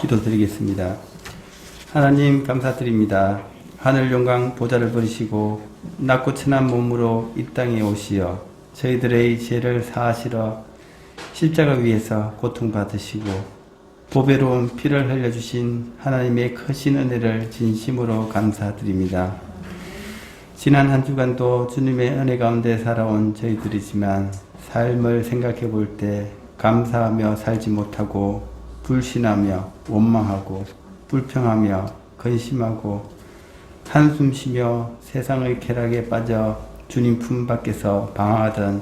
기도드리겠습니다. 하나님 감사드립니다. 하늘 영광 보좌를 버리시고 낮고 천한 몸으로 이 땅에 오시어 저희들의 죄를 사하시러 십자가 위에서 고통받으시고 보배로운 피를 흘려주신 하나님의 크신 은혜를 진심으로 감사드립니다. 지난 한 주간도 주님의 은혜 가운데 살아온 저희들이지만 삶을 생각해 볼 때 감사하며 살지 못하고 불신하며 원망하고 불평하며 근심하고 한숨 쉬며 세상의 쾌락에 빠져 주님 품 밖에서 방황하던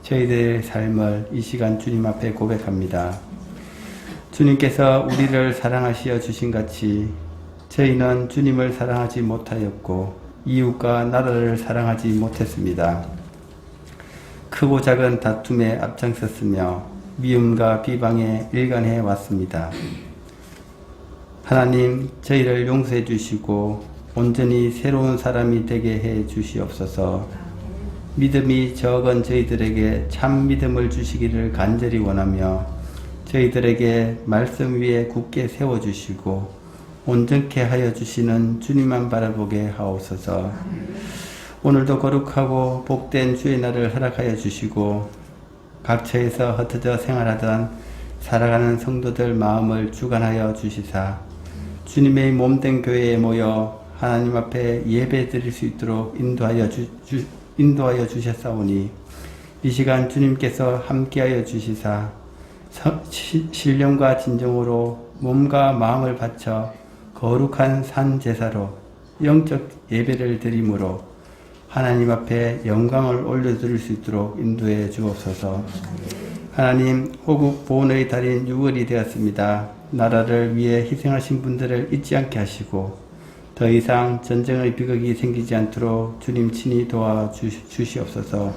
저희들의 삶을 이 시간 주님 앞에 고백합니다. 주님께서 우리를 사랑하시어 주신 같이 저희는 주님을 사랑하지 못하였고 이웃과 나라를 사랑하지 못했습니다. 크고 작은 다툼에 앞장섰으며 미움과 비방에 일관해 왔습니다. 하나님, 저희를 용서해 주시고 온전히 새로운 사람이 되게 해 주시옵소서. 믿음이 적은 저희들에게 참 믿음을 주시기를 간절히 원하며 저희들에게 말씀 위에 굳게 세워주시고 온전케 하여 주시는 주님만 바라보게 하옵소서. 오늘도 거룩하고 복된 주의 날을 허락하여 주시고 각처에서 흩어져 생활하던 살아가는 성도들 마음을 주관하여 주시사 주님의 몸된 교회에 모여 하나님 앞에 예배 드릴 수 있도록 인도하여 주셨사오니 이 시간 주님께서 함께하여 주시사 신령과 진정으로 몸과 마음을 바쳐 거룩한 산 제사로 영적 예배를 드림으로 하나님 앞에 영광을 올려드릴 수 있도록 인도해 주옵소서. 하나님, 호국 보훈의 달인 6월이 되었습니다. 나라를 위해 희생하신 분들을 잊지 않게 하시고 더 이상 전쟁의 비극이 생기지 않도록 주님 친히 도와주시옵소서.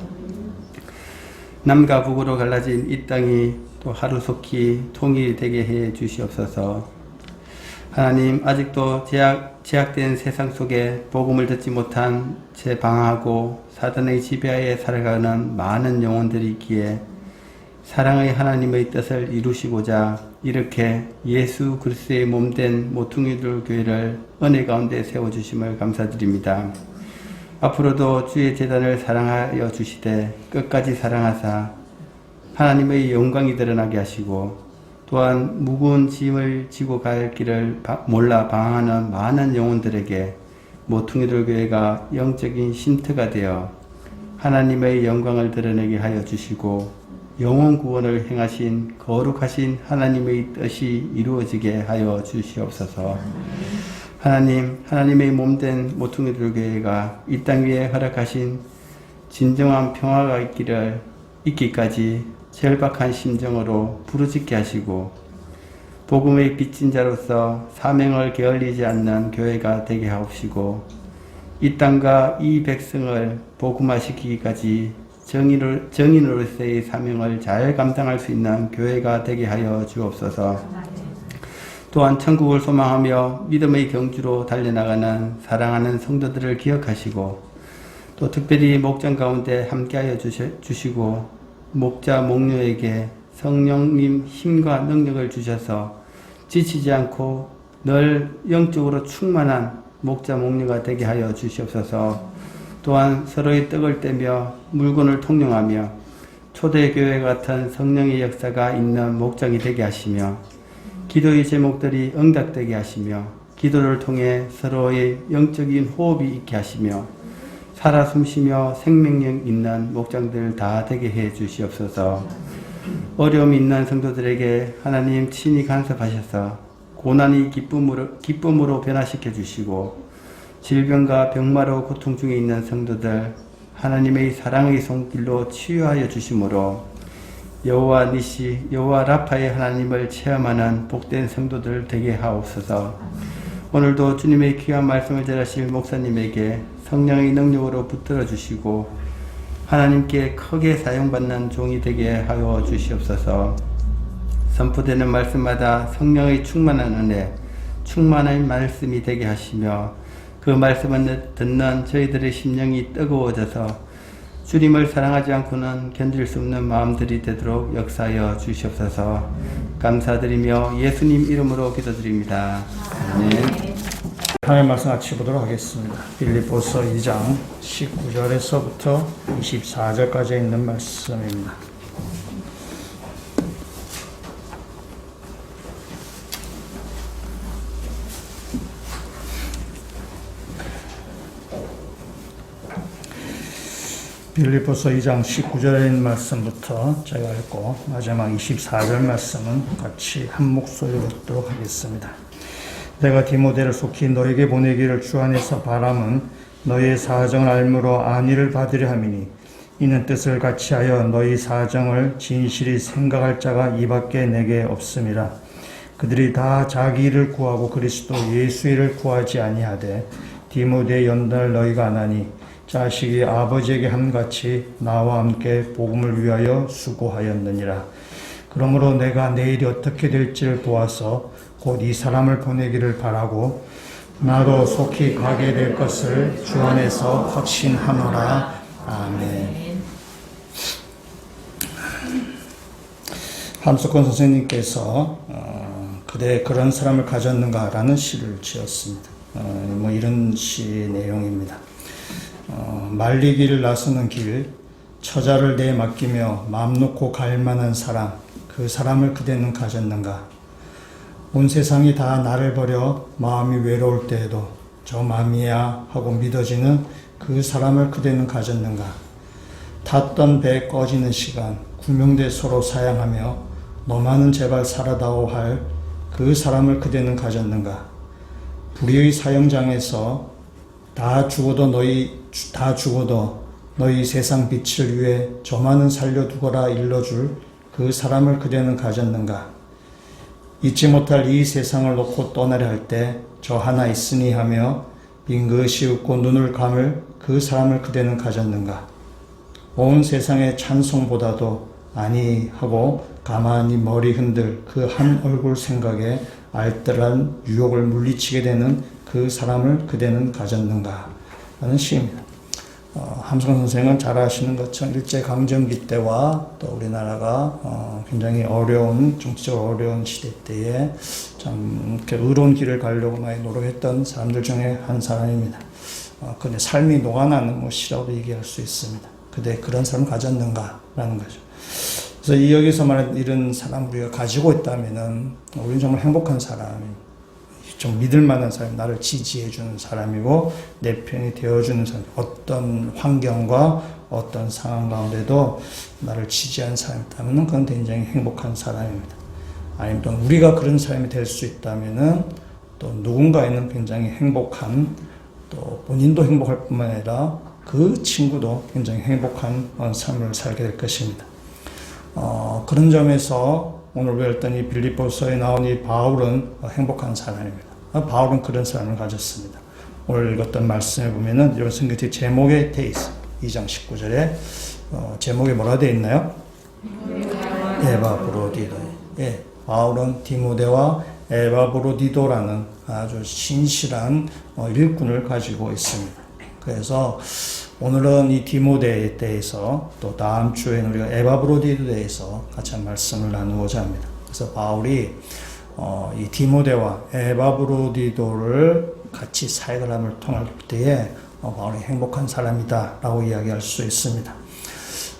남과 북으로 갈라진 이 땅이 또 하루속히 통일이 되게 해 주시옵소서. 하나님, 아직도 제약된 세상 속에 복음을 듣지 못한 채 방황하고 사단의 지배하에 살아가는 많은 영혼들이 있기에 사랑의 하나님의 뜻을 이루시고자 이렇게 예수 그리스도의 몸된 모퉁이들 교회를 은혜 가운데 세워주심을 감사드립니다. 앞으로도 주의 제단을 사랑하여 주시되 끝까지 사랑하사 하나님의 영광이 드러나게 하시고 또한 무거운 짐을 지고 갈 길을 몰라 방황하는 많은 영혼들에게 모퉁이들 교회가 영적인 쉼터가 되어 하나님의 영광을 드러내게 하여 주시고 영혼 구원을 행하신 거룩하신 하나님의 뜻이 이루어지게 하여 주시옵소서. 하나님, 하나님의 몸된 모퉁이들 교회가 이 땅 위에 허락하신 진정한 평화가 있기까지 절박한 심정으로 부르짖게 하시고 복음의 빚진 자로서 사명을 게을리지 않는 교회가 되게 하옵시고 이 땅과 이 백성을 복음화시키기까지 정인으로서의 사명을 잘 감당할 수 있는 교회가 되게 하여 주옵소서. 또한 천국을 소망하며 믿음의 경주로 달려나가는 사랑하는 성도들을 기억하시고 또 특별히 목장 가운데 함께하여 주시고 목자 목녀에게 성령님 힘과 능력을 주셔서 지치지 않고 늘 영적으로 충만한 목자 목녀가 되게 하여 주시옵소서. 또한 서로의 떡을 떼며 물건을 통용하며 초대교회 같은 성령의 역사가 있는 목장이 되게 하시며 기도의 제목들이 응답되게 하시며 기도를 통해 서로의 영적인 호흡이 있게 하시며 살아 숨쉬며 생명력 있는 목장들 다 되게 해 주시옵소서. 어려움이 있는 성도들에게 하나님 친히 간섭하셔서 고난이 기쁨으로 변화시켜 주시고 질병과 병마로 고통 중에 있는 성도들 하나님의 사랑의 손길로 치유하여 주심으로 여호와 니시, 여호와 라파의 하나님을 체험하는 복된 성도들 되게 하옵소서. 오늘도 주님의 귀한 말씀을 전하실 목사님에게 성령의 능력으로 붙들어 주시고 하나님께 크게 사용받는 종이 되게 하여 주시옵소서. 선포되는 말씀마다 성령의 충만한 은혜, 충만한 말씀이 되게 하시며 그 말씀을 듣는 저희들의 심령이 뜨거워져서 주님을 사랑하지 않고는 견딜 수 없는 마음들이 되도록 역사하여 주시옵소서. 감사드리며 예수님 이름으로 기도드립니다. 아멘. 하나님 말씀 같이 보도록 하겠습니다. 빌립보서 2장 19절에서부터 24절까지 있는 말씀입니다. 빌립보서 2장 19절에 있는 말씀부터 제가 읽고 마지막 24절 말씀은 같이 한 목소리로 읽도록 하겠습니다. 내가 디모데를 속히 너에게 보내기를 주 안에서 바람은 너희의 사정을 알므로 안위를 받으려 함이니 이는 뜻을 같이 하여 너희 사정을 진실히 생각할 자가 이밖에 내게 없음이라. 그들이 다 자기 일을 구하고 그리스도 예수 일을 구하지 아니하되 디모데의 연단을 너희가 안 하니 자식이 아버지에게 함같이 나와 함께 복음을 위하여 수고하였느니라. 그러므로 내가 내일이 어떻게 될지를 보아서 곧 이 사람을 보내기를 바라고 나도 속히 가게 될 것을 주 안에서 확신하노라. 아멘. 함석권 선생님께서 그대 그런 사람을 가졌는가라는 시를 지었습니다. 이런 시 내용입니다. 말리기를 나서는 길, 처자를 내 맡기며 마음 놓고 갈 만한 사람, 그 사람을 그대는 가졌는가? 온 세상이 다 나를 버려 마음이 외로울 때에도 저 마음이야 하고 믿어지는 그 사람을 그대는 가졌는가? 탔던 배 꺼지는 시간, 구명대 서로 사양하며 너만은 제발 살아다오 할 그 사람을 그대는 가졌는가? 불의의 사형장에서 다 죽어도 너희 세상 빛을 위해 저만은 살려두거라 일러줄 그 사람을 그대는 가졌는가? 잊지 못할 이 세상을 놓고 떠나려 할 때 저 하나 있으니 하며 빙긋이 웃고 눈을 감을 그 사람을 그대는 가졌는가? 온 세상의 찬송보다도 아니 하고 가만히 머리 흔들 그 한 얼굴 생각에 알뜰한 유혹을 물리치게 되는 그 사람을 그대는 가졌는가? 라는 시입니다. 함석원 선생은 잘 아시는 것처럼 일제강점기 때와 또 우리나라가 굉장히 어려운, 정치적으로 어려운 시대 때에 참 이렇게 의로운 길을 가려고 많이 노력했던 사람들 중에 한 사람입니다. 그의 삶이 녹아나는 시라고도 얘기할 수 있습니다. 그대 그런 사람을 가졌는가? 라는 거죠. 그래서 이 여기서 말하는 이런 사람 우리가 가지고 있다면은 우리는 정말 행복한 사람입니다. 좀 믿을 만한 사람, 나를 지지해 주는 사람이고 내 편이 되어주는 사람, 어떤 환경과 어떤 상황 가운데도 나를 지지하는 사람이 있다면 그건 굉장히 행복한 사람입니다. 아니면 또 우리가 그런 사람이 될 수 있다면 또 누군가에는 굉장히 행복한, 또 본인도 행복할 뿐만 아니라 그 친구도 굉장히 행복한 삶을 살게 될 것입니다. 그런 점에서 오늘 배웠던 이 빌립보서에 나온 이 바울은 행복한 사람입니다. 바울은 그런 사람을 가졌습니다. 오늘 읽었던 말씀에 보면은 이런 성경의 제목에 돼 있어요. 2장 19절에 제목에 뭐라 되어 있나요? 에바브로디도. 예, 바울은 디모데와 에바브로디도라는 아주 신실한 일꾼을 가지고 있습니다. 그래서 오늘은 이 디모데에 대해서 또 다음 주에는 우리가 에바브로디도에 대해서 같이 한 말씀을 나누고자 합니다. 그래서 바울이 이 디모데와 에바브로디도를 같이 사역을 함을 통할 때에 바울이 행복한 사람이다 라고 이야기할 수 있습니다.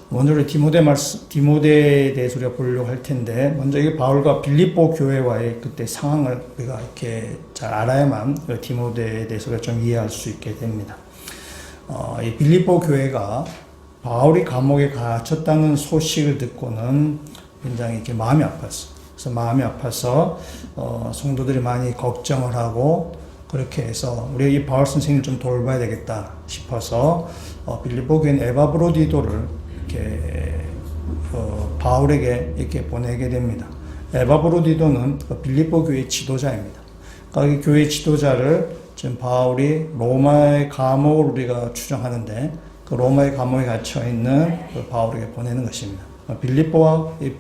먼저 우리 디모데에 대해서 우리가 보려고 할 텐데, 먼저 이 바울과 빌립보 교회와의 그때 상황을 우리가 이렇게 잘 알아야만 디모데에 대해서 좀 이해할 수 있게 됩니다. 이 빌립보 교회가 바울이 감옥에 갇혔다는 소식을 듣고는 굉장히 이렇게 마음이 아팠어요. 그래서 마음이 아파서 성도들이 많이 걱정을 하고, 그렇게 해서 우리가 이 바울 선생님을 좀 돌봐야 되겠다 싶어서 빌립보 교인 에바브로디도를 이렇게 바울에게 이렇게 보내게 됩니다. 에바브로디도는 빌립보 교회 지도자입니다. 그러니까 이 교회 지도자를 지금 바울이 로마의 감옥을 우리가 추정하는데 그 로마의 감옥에 갇혀 있는 그 바울에게 보내는 것입니다. 빌립보와 이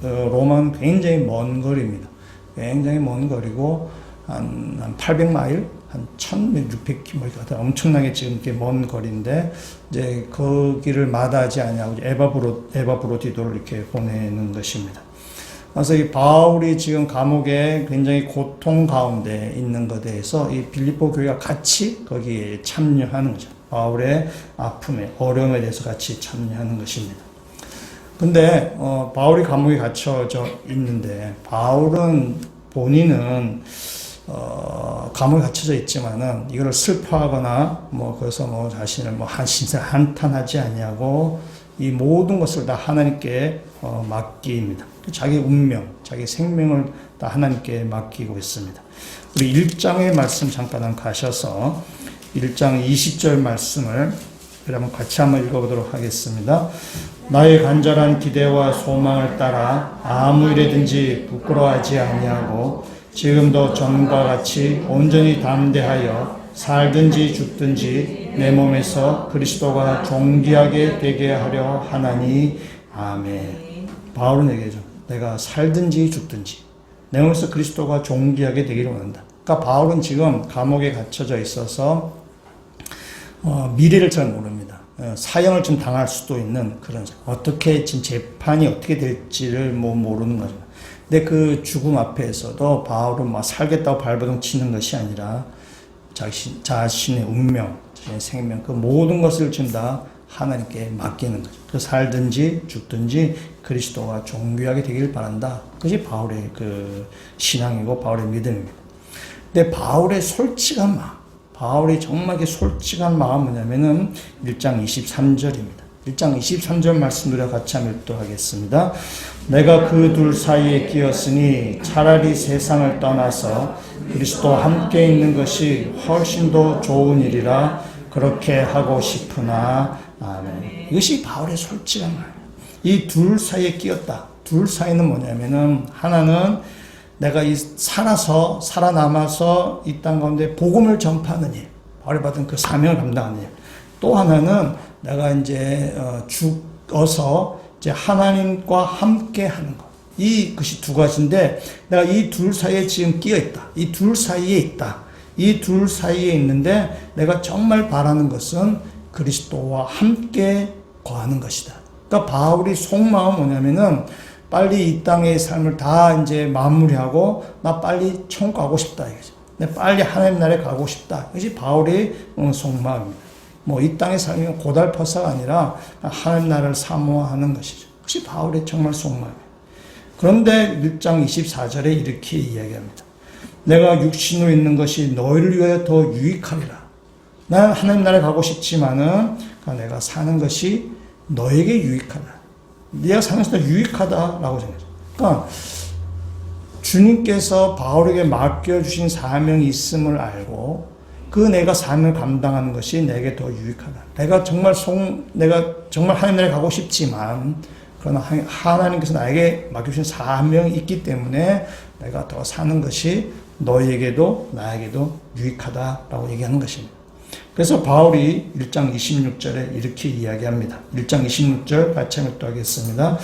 로마는 굉장히 먼 거리입니다. 굉장히 먼 거리고 한 800마일, 한 1600km 같은 엄청나게 지금 이렇게 먼 거리인데 이제 그 길을 마다하지 아니하고 에바브로디도를 이렇게 보내는 것입니다. 그래서 이 바울이 지금 감옥에 굉장히 고통 가운데 있는 것에 대해서 이 빌립보 교회가 같이 거기에 참여하는 거죠. 바울의 아픔에, 어려움에 대해서 같이 참여하는 것입니다. 근데 바울이 감옥에 갇혀져 있는데 바울은 본인은 감옥에 갇혀져 있지만은 이거를 슬퍼하거나 그래서 자신을 한탄하지 아니하고 이 모든 것을 다 하나님께 맡깁니다. 자기 운명, 자기 생명을 다 하나님께 맡기고 있습니다. 우리 1장의 말씀 잠깐 가셔서 1장 20절 말씀을 그러면 같이 한번 읽어보도록 하겠습니다. 나의 간절한 기대와 소망을 따라 아무 일에든지 부끄러워하지 아니하고 지금도 전과 같이 온전히 담대하여 살든지 죽든지 내 몸에서 그리스도가 존귀하게 되게 하려 하나니 아멘. 바울은 얘기하죠. 내가 살든지 죽든지 내 몸에서 그리스도가 존귀하게 되기를 원한다. 그러니까 바울은 지금 감옥에 갇혀져 있어서 미래를 잘 모릅니다. 사형을 좀 당할 수도 있는 그런 어떻게 지금 재판이 어떻게 될지를 모르는 거죠. 근데 그 죽음 앞에서도 바울은 살겠다고 발버둥 치는 것이 아니라 자신의 운명, 자신의 생명, 그 모든 것을 지금 다 하나님께 맡기는 거죠. 그 살든지 죽든지 그리스도가 존귀하게 되길 바란다. 그것이 바울의 그 신앙이고 바울의 믿음입니다. 근데 바울의 솔직한 마음, 바울이 정말 솔직한 마음은 뭐냐면은 1장 23절입니다. 1장 23절 말씀 우리가 같이 한번 읽도록 하겠습니다. 내가 그 둘 사이에 끼었으니 차라리 세상을 떠나서 그리스도와 함께 있는 것이 훨씬 더 좋은 일이라 그렇게 하고 싶으나 아멘. 이것이 바울의 솔직한 말이에요. 이 둘 사이에 끼었다. 둘 사이는 뭐냐면은 하나는 내가 살아남아서 이 땅 가운데 복음을 전파하는 일, 바울이 받은 그 사명을 감당하는 일. 또 하나는 내가 이제 죽어서 이제 하나님과 함께 하는 것. 이것이 두 가지인데 내가 이 둘 사이에 지금 끼어 있다. 이 둘 사이에 있다. 이 둘 사이에 있는데 내가 정말 바라는 것은 그리스도와 함께 거하는 것이다. 그러니까 바울이 속마음은 뭐냐면은 빨리 이 땅의 삶을 다 이제 마무리하고 나 빨리 천국 가고 싶다 이거죠. 내 빨리 하나님 나라에 가고 싶다. 이것이 바울의 속마음입니다. 이 땅의 삶이 고달퍼서가 아니라 하나님 나라를 사모하는 것이죠. 그것이 바울의 정말 속마음이에요. 그런데 1장 24절에 이렇게 이야기합니다. 내가 육신으로 있는 것이 너희를 위하여 더 유익하리라. 나는 하나님 나라에 가고 싶지만은 내가 사는 것이 너에게 유익하다. 네가 사는 것이 더 유익하다라고 생각해요. 그러니까 주님께서 바울에게 맡겨주신 사명이 있음을 알고 그 내가 사명을 감당하는 것이 내게 더 유익하다. 내가 정말 하나님 나라에 가고 싶지만 그러나 하나님께서 나에게 맡겨주신 사명이 있기 때문에 내가 더 사는 것이 너에게도 나에게도 유익하다라고 얘기하는 것입니다. 그래서 바울이 1장 26절에 이렇게 이야기합니다. 1장 26절 같이 읽도록하겠습니다.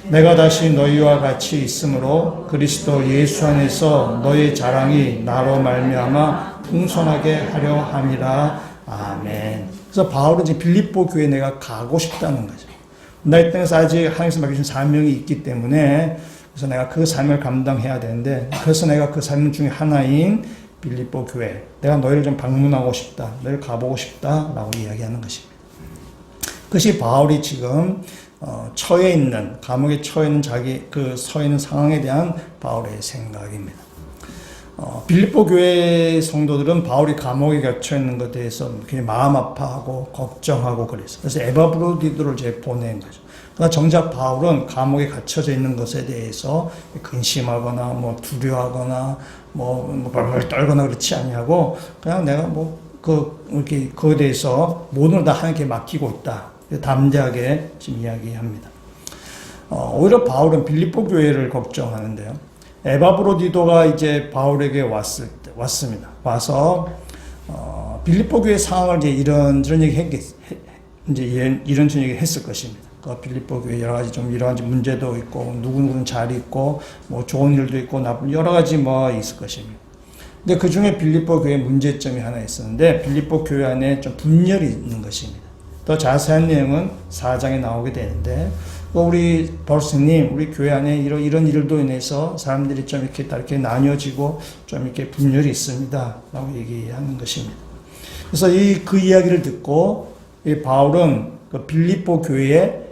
내가 다시 너희와 같이 있으므로 그리스도 예수 안에서 너희 자랑이 나로 말미암아 풍성하게 하려 함이라. 아멘. 그래서 바울은 지금 빌립보 교회에 내가 가고 싶다는 거죠. 나 이 땅에서 아직 하나님께서 맡겨주신 사명이 있기 때문에 그래서 내가 그 삶을 감당해야 되는데 그래서 내가 그 사명 중에 하나인 빌립보 교회, 내가 너희를 좀 방문하고 싶다, 너희를 가보고 싶다라고 이야기하는 것입니다. 그것이 바울이 지금 감옥에 처해 있는 서 있는 상황에 대한 바울의 생각입니다. 빌립보 교회 성도들은 바울이 감옥에 갇혀 있는 것에 대해서 굉장히 마음 아파하고 걱정하고 그래서 에바브로디도를 이제 보낸 거죠. 그러나 정작 바울은 감옥에 갇혀져 있는 것에 대해서 근심하거나 두려워하거나 벌벌 떨거나 그렇지 아니하고 그냥 내가 이렇게 그에 대해서 모든 걸 다 하나님께 맡기고 있다. 담대하게 지금 이야기합니다. 오히려 바울은 빌립보 교회를 걱정하는데요. 에바브로디도가 이제 바울에게 왔습니다. 와서 빌립보 교회 상황을 이제 이런저런 얘기 했을 것입니다. 그 빌립보 교회 여러 가지 문제도 있고 누구누구는 잘 있고 좋은 일도 있고 나쁜 여러 가지 있을 것입니다. 근데 그 중에 빌립보 교회 문제점이 하나 있었는데 빌립보 교회 안에 좀 분열이 있는 것입니다. 더 자세한 내용은 4장에 나오게 되는데 우리 바울스님, 우리 교회 안에 이런 일도 인해서 사람들이 좀 이렇게 다 이렇게 나뉘어지고 좀 이렇게 분열이 있습니다. 라고 얘기하는 것입니다. 그래서 그 이야기를 듣고 이 바울은 그 빌립보 교회에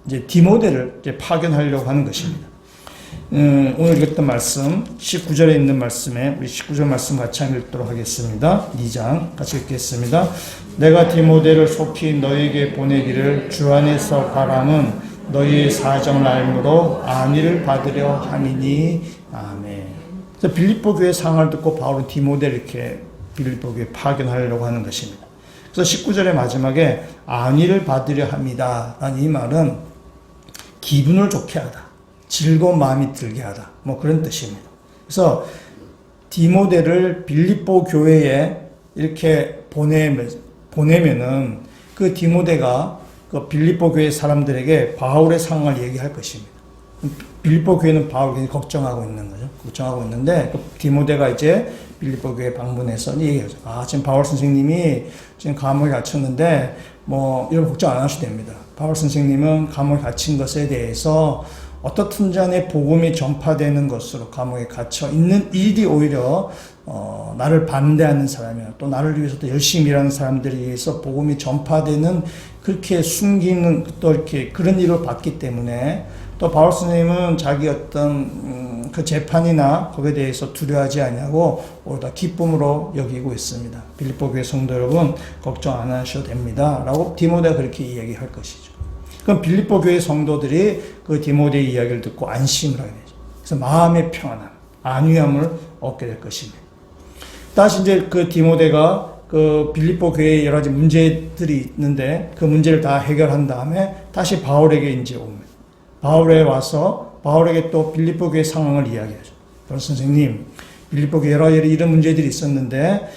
이제 디모데를 이제 파견하려고 하는 것입니다. 오늘 읽었던 말씀 19절에 있는 말씀에 우리 19절 말씀 같이 읽도록 하겠습니다. 2장 같이 읽겠습니다. 내가 디모데를 속히 너에게 보내기를 주 안에서 바람은 너희의 사정을 알므로 안위를 받으려 함이니 아멘. 그래서 빌립보 교회 상황을 듣고 바울은 디모데를 이렇게 빌립보 교회에 파견하려고 하는 것입니다. 그래서 19절의 마지막에 안위를 받으려 합니다. 라는 이 말은 기분을 좋게 하다, 즐거운 마음이 들게 하다, 뭐 그런 뜻입니다. 그래서 디모데를 빌립보 교회에 이렇게 보내면은 그 디모데가 그 빌립보 교회 사람들에게 바울의 상황을 얘기할 것입니다. 빌립보 교회는 바울을 걱정하고 있는 거죠. 걱정하고 있는데 그 디모데가 이제 빌립보 교회 방문해서 얘기하죠. 지금 바울 선생님이 지금 감옥에 갇혔는데 뭐 이런 걱정 안 하셔도 됩니다. 바울 선생님은 감옥에 갇힌 것에 대해서 어떻든지 간에 복음이 전파되는 것으로 감옥에 갇혀 있는 일이 오히려 나를 반대하는 사람이야, 또 나를 위해서 또 열심히 일하는 사람들에 의해서 복음이 전파되는, 그렇게 숨기는 또 이렇게 그런 일을 봤기 때문에, 또 바울 선생님은 자기 어떤 그 재판이나 거기에 대해서 두려워하지 않냐고 오히려 기쁨으로 여기고 있습니다. 빌립보 교회 성도 여러분, 걱정 안 하셔도 됩니다. 라고 디모데가 그렇게 이야기할 것이죠. 그럼 빌립보 교회 성도들이 그 디모데의 이야기를 듣고 안심을 하게 되죠. 그래서 마음의 평안함, 안위함을 얻게 될 것입니다. 다시 이제 그 디모데가 그 빌립보 교회에 여러 가지 문제들이 있는데 그 문제를 다 해결한 다음에 다시 바울에게 이제 옵니다. 바울에 와서 바울에게 또 빌립보 교회 상황을 이야기하죠. 바울 선생님, 빌립보 교회 여러 이런 문제들이 있었는데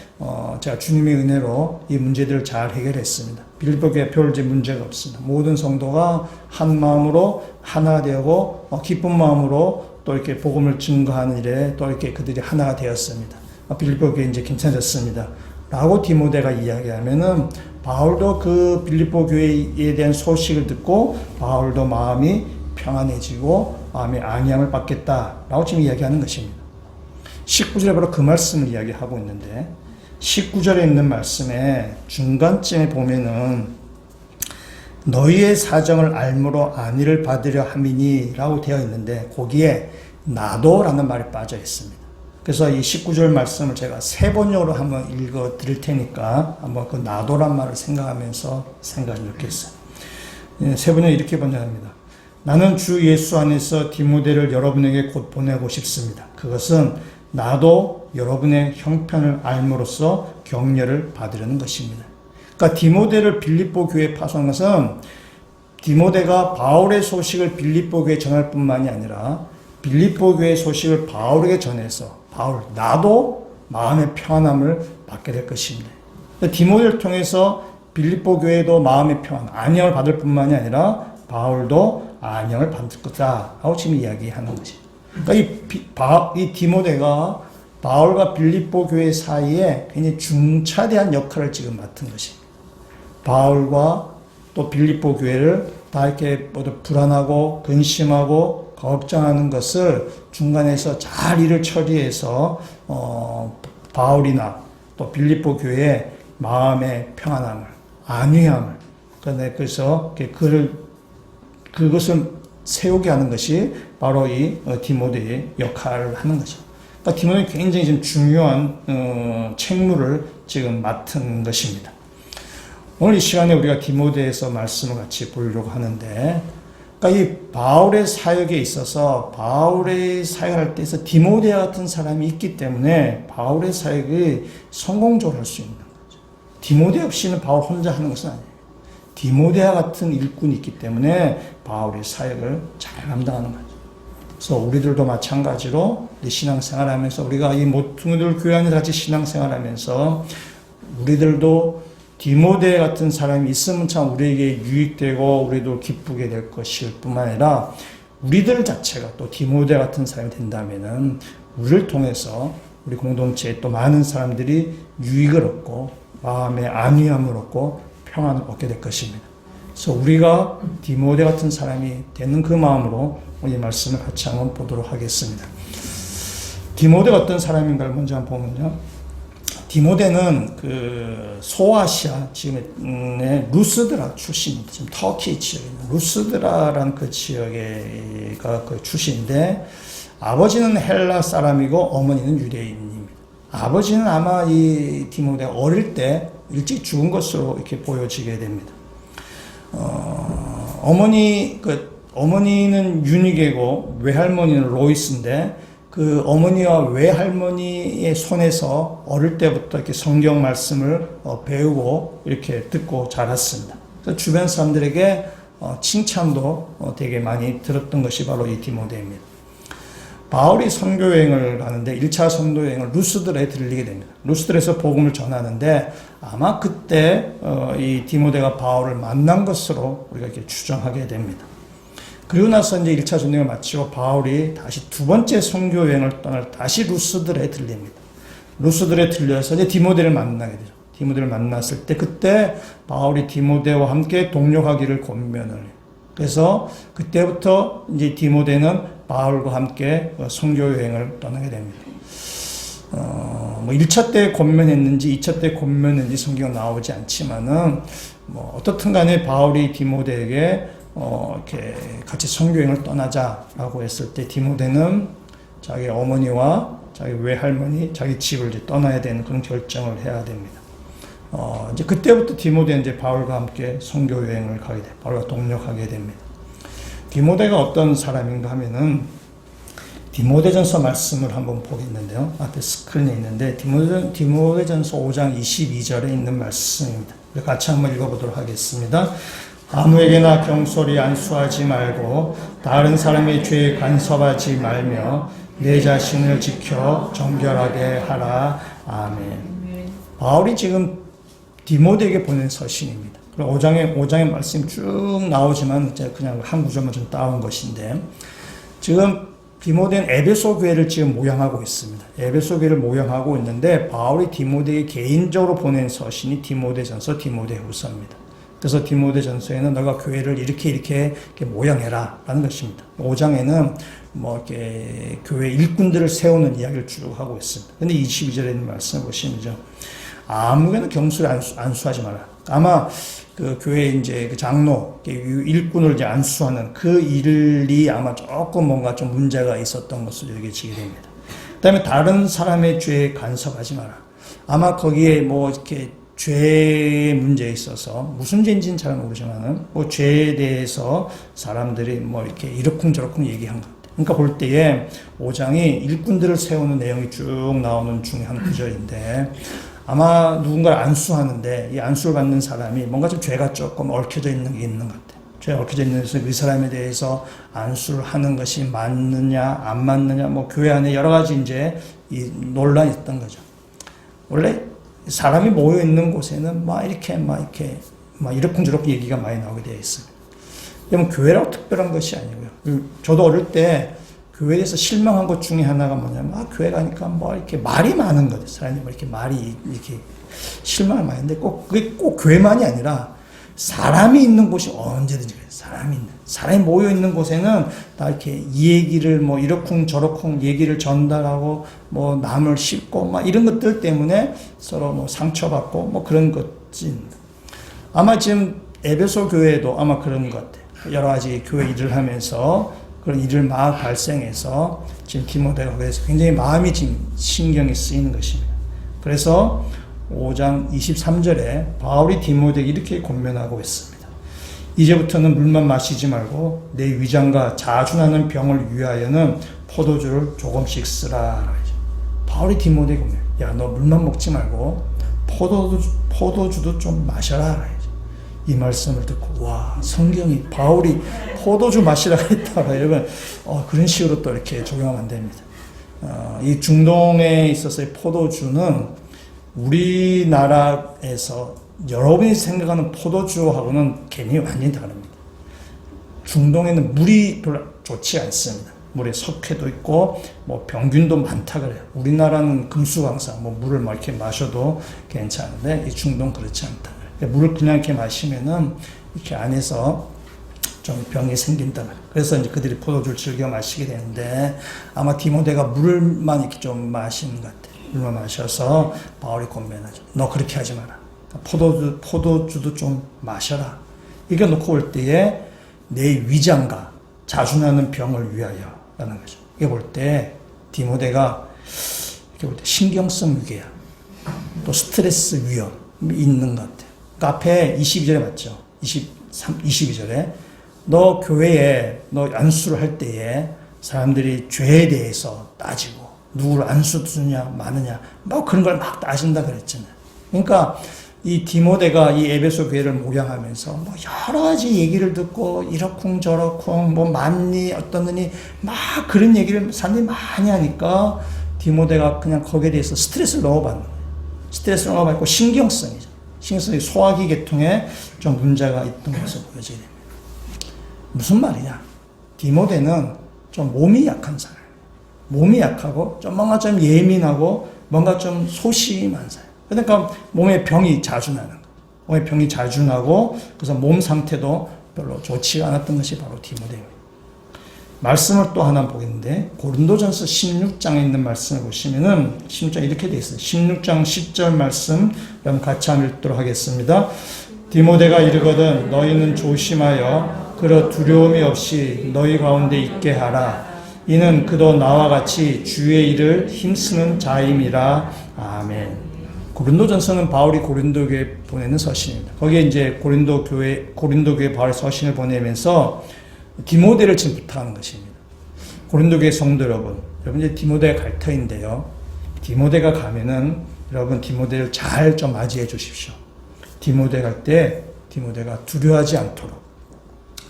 제가 주님의 은혜로 이 문제들을 잘 해결했습니다. 빌립보 교회 별 문제가 없습니다. 모든 성도가 한 마음으로 하나 되고 기쁜 마음으로 또 이렇게 복음을 증거하는 일에 또 이렇게 그들이 하나가 되었습니다. 빌립보 교회 이제 괜찮았습니다. 라고 디모데가 이야기하면은 바울도 그 빌립보 교회에 대한 소식을 듣고 바울도 마음이 평안해지고 마음의 안위함을 받겠다라고 지금 이야기하는 것입니다. 19절에 바로 그 말씀을 이야기하고 있는데 19절에 있는 말씀에 중간쯤에 보면은 너희의 사정을 알므로 안위를 받으려 함이니 라고 되어 있는데 거기에 나도 라는 말이 빠져 있습니다. 그래서 이 19절 말씀을 제가 세 번역으로 한번 읽어 드릴 테니까 한번 그 나도란 말을 생각하면서 생각을 넣겠어요. 세 번역 이렇게 번역합니다. 나는 주 예수 안에서 디모데를 여러분에게 곧 보내고 싶습니다. 그것은 나도 여러분의 형편을 알므로써 격려를 받으려는 것입니다. 그러니까 디모데를 빌립보 교회에 파송한 것은 디모데가 바울의 소식을 빌립보 교회에 전할 뿐만이 아니라 빌립보 교회의 소식을 바울에게 전해서 바울, 나도 마음의 평안함을 받게 될 것입니다. 디모데를 통해서 빌립보 교회도 마음의 평안, 안녕을 받을 뿐만이 아니라 바울도 안녕을 받을 거다 하고 지금 이야기하는 것입니다. 그러니까 이 디모데가 바울과 빌립보 교회 사이에 굉장히 중차대한 역할을 지금 맡은 것입니다. 바울과 또 빌립보 교회를 다 이렇게 모두 불안하고 근심하고 걱정하는 것을 중간에서 잘 일을 처리해서 바울이나 또 빌립보 교회의 마음의 평안함을, 안위함을, 그래서 그것을 세우게 하는 것이 바로 이 디모데의 역할을 하는 것입니다. 그러니까 디모데는 굉장히 좀 중요한 책무를 지금 맡은 것입니다. 오늘 이 시간에 우리가 디모데에서 말씀을 같이 보려고 하는데, 그러니까 이 바울의 사역에 있어서 바울의 사역할 때에서 디모데 같은 사람이 있기 때문에 바울의 사역이 성공적으로 할 수 있는 거죠. 디모데 없이는 바울 혼자 하는 것은 아니에요. 디모데와 같은 일꾼이 있기 때문에 바울의 사역을 잘 감당하는 거죠. 그래서 우리들도 마찬가지로 신앙생활하면서 우리가 이 모퉁이들 교회 안에서 같이 신앙생활하면서 우리들도 디모데 같은 사람이 있으면 참 우리에게 유익되고 우리도 기쁘게 될 것일 뿐만 아니라 우리들 자체가 또 디모데 같은 사람이 된다면은 우리를 통해서 우리 공동체에 또 많은 사람들이 유익을 얻고 마음의 안위함을 얻고 평안을 얻게 될 것입니다. 그래서 우리가 디모데 같은 사람이 되는 그 마음으로 이 말씀을 같이 한번 보도록 하겠습니다. 디모데가 어떤 사람인가를 먼저 한번 보면요. 디모데는 그 소아시아 지금의 루스드라 출신입니다. 지금 터키 지역에 있는 루스드라라는 그 지역에가 그 출신인데 아버지는 헬라 사람이고 어머니는 유대인입니다. 아버지는 아마 이 디모데가 어릴 때 일찍 죽은 것으로 이렇게 보여지게 됩니다. 어머니는 유니게고 외할머니는 로이스인데 그 어머니와 외할머니의 손에서 어릴 때부터 이렇게 성경 말씀을 배우고 이렇게 듣고 자랐습니다. 그래서 주변 사람들에게 칭찬도 되게 많이 들었던 것이 바로 이 디모데입니다. 바울이 선교 여행을 가는데 1차 선교 여행을 루스드라에 들리게 됩니다. 루스드라에서 복음을 전하는데 아마 그때 이 디모데가 바울을 만난 것으로 우리가 이렇게 추정하게 됩니다. 그리고 나서 이제 1차 전쟁을 마치고 바울이 다시 두 번째 선교 여행을 떠날 다시 루스드라에 들립니다. 루스드라에 들려서 이제 디모데를 만나게 되죠. 디모데를 만났을 때 그때 바울이 디모데와 함께 동력하기를 권면을 해요. 그래서 그때부터 이제 디모데는 바울과 함께 선교 여행을 떠나게 됩니다. 뭐 1차 때 권면했는지 2차 때 권면했는지 성경 나오지 않지만은 뭐 어떻든 간에 바울이 디모데에게 이렇게 같이 선교 여행을 떠나자라고 했을 때 디모데는 자기 어머니와 자기 외할머니, 자기 집을 이제 떠나야 되는 그런 결정을 해야 됩니다. 이제 그때부터 디모데는 이제 바울과 함께 선교 여행을 가게 돼, 바울과 동력하게 됩니다. 디모데가 어떤 사람인가 하면은 디모데전서 말씀을 한번 보겠는데요. 앞에 스크린에 있는데 디모데전서 5장 22절에 있는 말씀입니다. 같이 한번 읽어보도록 하겠습니다. 아무에게나 경솔히 안수하지 말고 다른 사람의 죄에 간섭하지 말며 내 자신을 지켜 정결하게 하라. 아멘. 바울이 지금 디모데에게 보낸 서신입니다. 5장의 말씀이 쭉 나오지만 그냥 한 구절만 좀 따온 것인데 지금 디모데는 에베소 교회를 지금 모양하고 있습니다. 에베소 교회를 모양하고 있는데 바울이 디모데에게 개인적으로 보낸 서신이 디모데전서, 디모데후서입니다. 그래서 디모데전서에는 너가 교회를 이렇게 모양해라 라는 것입니다. 5장에는 뭐 이렇게 교회 일꾼들을 세우는 이야기를 쭉 하고 있습니다. 근데 22절에 있는 말씀을 보시면요. 아무에게나 경솔히 안수하지 마라. 아마 그 교회 이제 그 장로, 일꾼을 이제 안수하는 그 일이 아마 조금 뭔가 좀 문제가 있었던 것으로 여겨지게 됩니다. 그 다음에 다른 사람의 죄에 간섭하지 마라. 아마 거기에 뭐 이렇게 죄의 문제에 있어서 무슨 죄인지는 잘 모르지만은 뭐 죄에 대해서 사람들이 뭐 이렇게 이러쿵저러쿵 얘기한 것. 그러니까 볼 때에 5장이 일꾼들을 세우는 내용이 쭉 나오는 중에 한 구절인데 아마 누군가를 안수하는데 이 안수를 받는 사람이 뭔가 좀 죄가 조금 얽혀져 있는 게 있는 것 같아요. 죄가 얽혀져 있는 데서 그 사람에 대해서 안수를 하는 것이 맞느냐 안 맞느냐 뭐 교회 안에 여러 가지 이제 이 논란이 있던 거죠. 원래 사람이 모여 있는 곳에는 막 이러쿵저러쿵 얘기가 많이 나오게 되어 있습니다. 그러면 교회라고 특별한 것이 아니고요. 저도 어릴 때 교회에 대해서 실망한 것 중에 하나가 뭐냐면, 교회 가니까 뭐 이렇게 말이 많은 거죠. 사람이 뭐 이렇게 말이 이렇게 실망을 많이 했는데 그게 꼭 교회만이 아니라 사람이 있는 곳이 언제든지 그래요. 사람이 모여 있는 곳에는 다 이렇게 이 얘기를 뭐 이러쿵저러쿵 얘기를 전달하고 뭐 남을 씹고 막 이런 것들 때문에 서로 뭐 상처받고 뭐 그런 것입니다. 아마 지금 에베소 교회도 아마 그런 것 같아요. 여러 가지 교회 일을 하면서 그런 일을 막 발생해서 지금 디모데가 그래서 굉장히 마음이 지금 신경이 쓰이는 것입니다. 그래서 5장 23절에 바울이 디모데에게 이렇게 권면하고 있습니다. 이제부터는 물만 마시지 말고 내 위장과 자주나는 병을 위하여는 포도주를 조금씩 쓰라. 바울이 디모데에게 권면. 야, 너 물만 먹지 말고 포도주도 좀 마셔라. 이 말씀을 듣고 와, 성경이 바울이 포도주 마시라 했다. 여러분 그런 식으로 또 이렇게 적용하면 안 됩니다. 이 중동에 있어서의 포도주는 우리나라에서 여러분이 생각하는 포도주하고는 개념이 완전히 다릅니다. 중동에는 물이 별로 좋지 않습니다. 물에 석회도 있고 뭐 병균도 많다 그래요. 우리나라는 금수강산 뭐 물을 막 이렇게 마셔도 괜찮은데 이 중동 그렇지 않다. 물을 그냥 이렇게 마시면은 이렇게 안에서 좀 병이 생긴다. 그래서 이제 그들이 포도주를 즐겨 마시게 되는데 아마 디모데가 물만 이렇게 좀 마시는 것 같아. 물만 마셔서 바울이 권면하죠. 너 그렇게 하지 마라. 포도주도 좀 마셔라. 이거 놓고 올 때에 내 위장과 자주나는 병을 위하여 라는 거죠. 이게 볼 때 디모데가 이렇게 볼 때 신경성 위계야. 또 스트레스 위험이 있는 것 같아요. 그러니까 앞에 22절에 맞죠? 22절에 너 교회에 너 안수를 할 때에 사람들이 죄에 대해서 따지고 누구를 안수 두느냐 마느냐 뭐 그런 걸 막 따진다 그랬잖아요. 그러니까 이 디모데가 이 에베소 교회를 목양하면서 뭐 여러 가지 얘기를 듣고 이러쿵 저러쿵 뭐 맞니 어떻느니 막 그런 얘기를 사람들이 많이 하니까 디모데가 그냥 거기에 대해서 스트레스를 넣어받는 거예요. 스트레스를 넣어받고 신경성이죠. 신경성이 소화기 계통에 좀 문제가 있던 것으로 보여지게 됩니다. 무슨 말이냐? 디모데는 좀 몸이 약한 사람. 몸이 약하고 좀 뭔가 좀 예민하고 뭔가 좀 소심한 사람. 그러니까 몸에 병이 자주 나는 거예요. 몸에 병이 자주 나고 그래서 몸 상태도 별로 좋지가 않았던 것이 바로 디모데입니다. 말씀을 또 하나 보겠는데 고린도전서 16장에 있는 말씀을 보시면은 16장 이렇게 되어 있어요. 16장 10절 말씀 여러분 같이 한번 읽도록 하겠습니다. 디모데가 이르거든 너희는 조심하여 그러 두려움이 없이 너희 가운데 있게 하라. 이는 그도 나와 같이 주의 일을 힘쓰는 자임이라. 아멘. 고린도전서는 바울이 고린도 교회에 보내는 서신입니다. 거기에 이제 고린도 교회 바울의 서신을 보내면서 디모데를 지금 부탁하는 것입니다. 고린도 교회 성도 여러분 이제 디모데가 갈 터인데요. 디모데가 가면은 여러분 디모데를 잘 좀 맞이해 주십시오. 디모데 갈 때 디모데가 두려워하지 않도록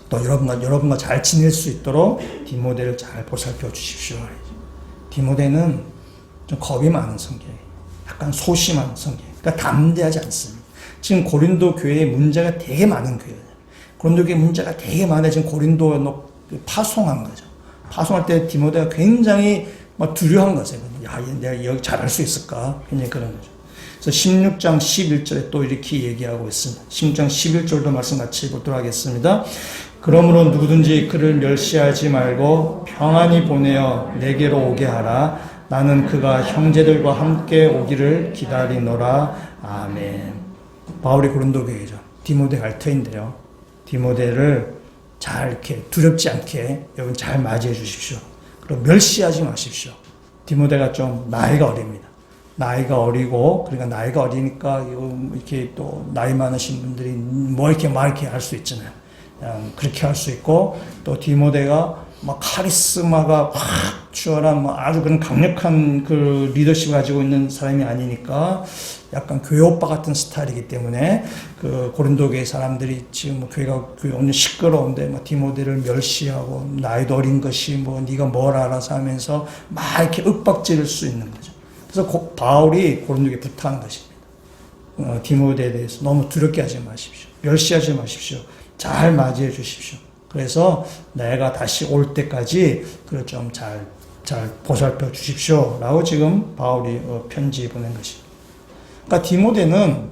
또 여러분과 잘 지낼 수 있도록 디모데를 잘 보살펴 주십시오. 디모데는 좀 겁이 많은 성격이에요. 약간 소심한 성격. 그러니까 담대하지 않습니다. 지금 고린도 교회에 문제가 되게 많은 교회예요. 고린도 교회 문제가 되게 많아요. 지금 고린도 파송한 거죠. 파송할 때 디모데가 굉장히 막 두려워한 거죠. 야, 내가 여기 잘할 수 있을까? 굉장히 그런 거죠. 그래서 16장 11절에 또 이렇게 얘기하고 있습니다. 16장 11절도 말씀 같이 보도록 하겠습니다. 그러므로 누구든지 그를 멸시하지 말고 평안히 보내어 내게로 오게 하라. 나는 그가 형제들과 함께 오기를 기다리노라. 아멘. 바울이 고린도 교회죠. 디모데 갈 터인데요. 디모데를 잘 이렇게 두렵지 않게 여러분 잘 맞이해 주십시오. 그리고 멸시하지 마십시오. 디모데가 좀 나이가 어립니다. 나이가 어리고 그러니까 나이가 어리니까 이렇게 또 나이 많으신 분들이 뭐 이렇게 말 이렇게 할 수 있잖아요. 그렇게 할 수 있고 또 디모데가 막 카리스마가 확 추월한 뭐 아주 그런 강력한 그 리더십을 가지고 있는 사람이 아니니까 약간 교회 오빠 같은 스타일이기 때문에 그 고린도 교회 사람들이 지금 뭐 교회가 오늘 시끄러운데 뭐 디모데를 멸시하고 나이도 어린 것이 뭐 네가 뭘 알아서 하면서 막 이렇게 윽박지를 수 있는 거죠. 그래서 바울이 고린도 교회에 부탁한 것입니다. 디모데에 대해서 너무 두렵게 하지 마십시오. 멸시하지 마십시오. 잘 맞이해 주십시오. 그래서 내가 다시 올 때까지 그걸 좀 잘 보살펴 주십시오. 라고 지금 바울이 편지 보낸 것입니다. 그러니까 디모데는